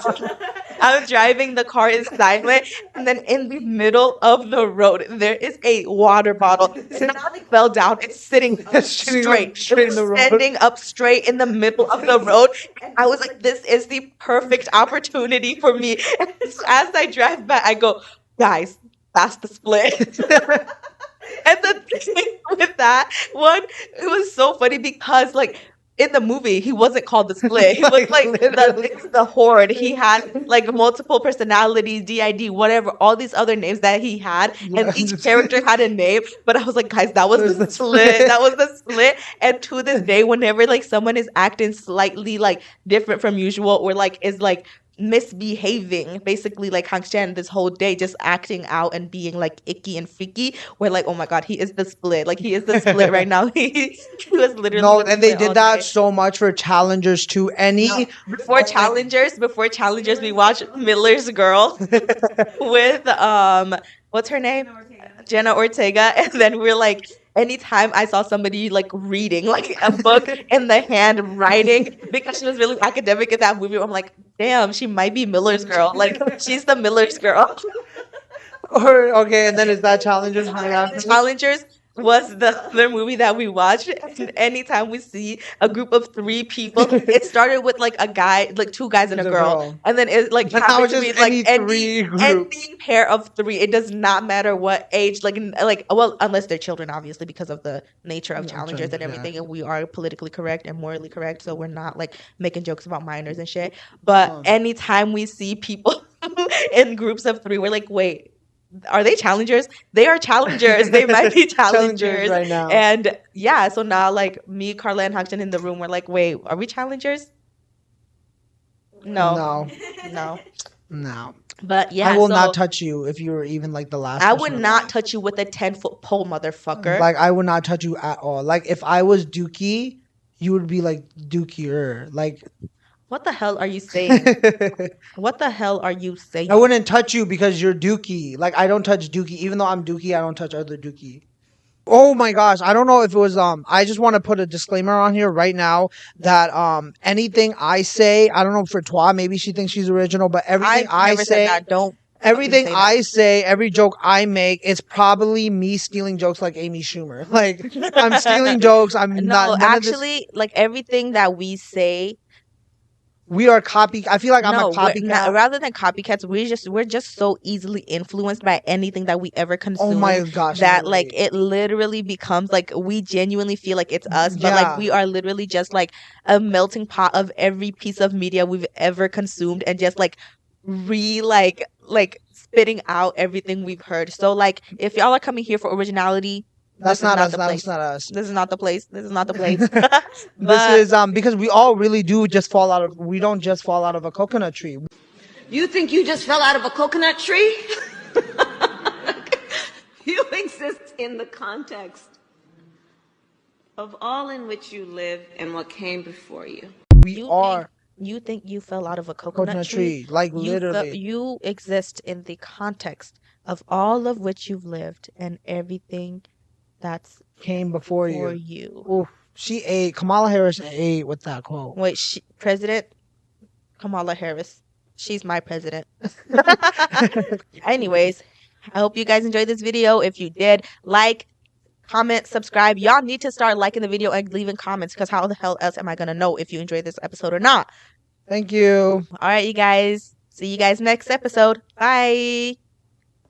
I'm driving, the car is silent, and then in the middle of the road, there is a water bottle. It's not like fell down, it's sitting up Sitting up straight. straight It in was the road. standing up straight in the middle of the road. And I was like, this is the perfect opportunity for me. And so as I drive back, I go, guys, that's the Split. And the thing with that one, it was so funny because like in the movie, he wasn't called the Split. He was like Literally. the Horde. He had like multiple personalities, DID, whatever, all these other names that he had, and each character had a name. But I was like, guys, that was It was the the Split. Split. That was the Split. And to this day, whenever like someone is acting slightly like different from usual or like is like misbehaving, basically like Hank Chan this whole day just acting out and being like icky and freaky, we're like, oh my god, he is the Split. Like he is the Split right now. He was literally No, the and they Split all did that day. so much for challengers too. Any Before challengers, we watched Miller's Girl with what's her name? Jenna Ortega. And then we're like, anytime I saw somebody like reading like a book in the hand writing because she was really academic in that movie, I'm like, damn, she might be Miller's Girl. Like she's the Miller's Girl. or okay, and then is that challengers right after? Challengers was the other movie that we watched. And anytime we see a group of three people, it started with like a guy, like two guys and a The girl, girl. and then it like And now happened it's to just be like any three group. any pair of three. It does not matter what age, like well, unless they're children, obviously, because of the nature of challengers and everything, and we are politically correct and morally correct, so we're not like making jokes about minors and shit. But anytime we see people in groups of three, we're like, wait, are they challengers? They are challengers. They might be challengers. right now. And yeah, so now like me, Carla, and Hakton in the room, we're like, wait, are we challengers? No. No. No. But yeah, I will so not touch you if you were even like the last. I would person. not touch you with a 10-foot pole, motherfucker. Like I would not touch you at all. Like if I was Dookie, you would be like Dookier. Like what the hell are you saying? What the hell are you saying? I wouldn't touch you because you're Dookie. Like I don't touch Dookie, even though I'm Dookie. I don't touch other Dookie. Oh my gosh, I don't know if it was I just want to put a disclaimer on here right now that anything I say, I don't know for Twa, maybe she thinks she's original, but everything I never say, said that. Don't everything say that. I say, every joke I make, it's probably me stealing jokes like Amy Schumer. Like I'm stealing jokes. I'm No, not. None of this, actually, like everything that we say, we are copy. I feel like I'm a no, copycat. rather than copycats, we're just so easily influenced by anything that we ever consume. Oh my gosh! That like it literally becomes like we genuinely feel like it's us, but like we are literally just like a melting pot of every piece of media we've ever consumed, and just like like spitting out everything we've heard. So like if y'all are coming here for originality, That's not us. the That's place. not us. This is not the place. This is not the place. This is because we all really do just fall out of. We don't just fall out of a coconut tree. You think you just fell out of a coconut tree? You exist in the context of all in which you live and what came before you. You think you fell out of a coconut tree? Like literally. You exist in the context of all of which you've lived and everything that's came before you. Oof, she ate. Kamala Harris ate with that quote. Wait, President Kamala Harris. She's my president. Anyways, I hope you guys enjoyed this video. If you did, like, comment, subscribe. Y'all need to start liking the video and leaving comments, because how the hell else am I going to know if you enjoyed this episode or not? Thank you. All right, you guys. See you guys next episode. Bye.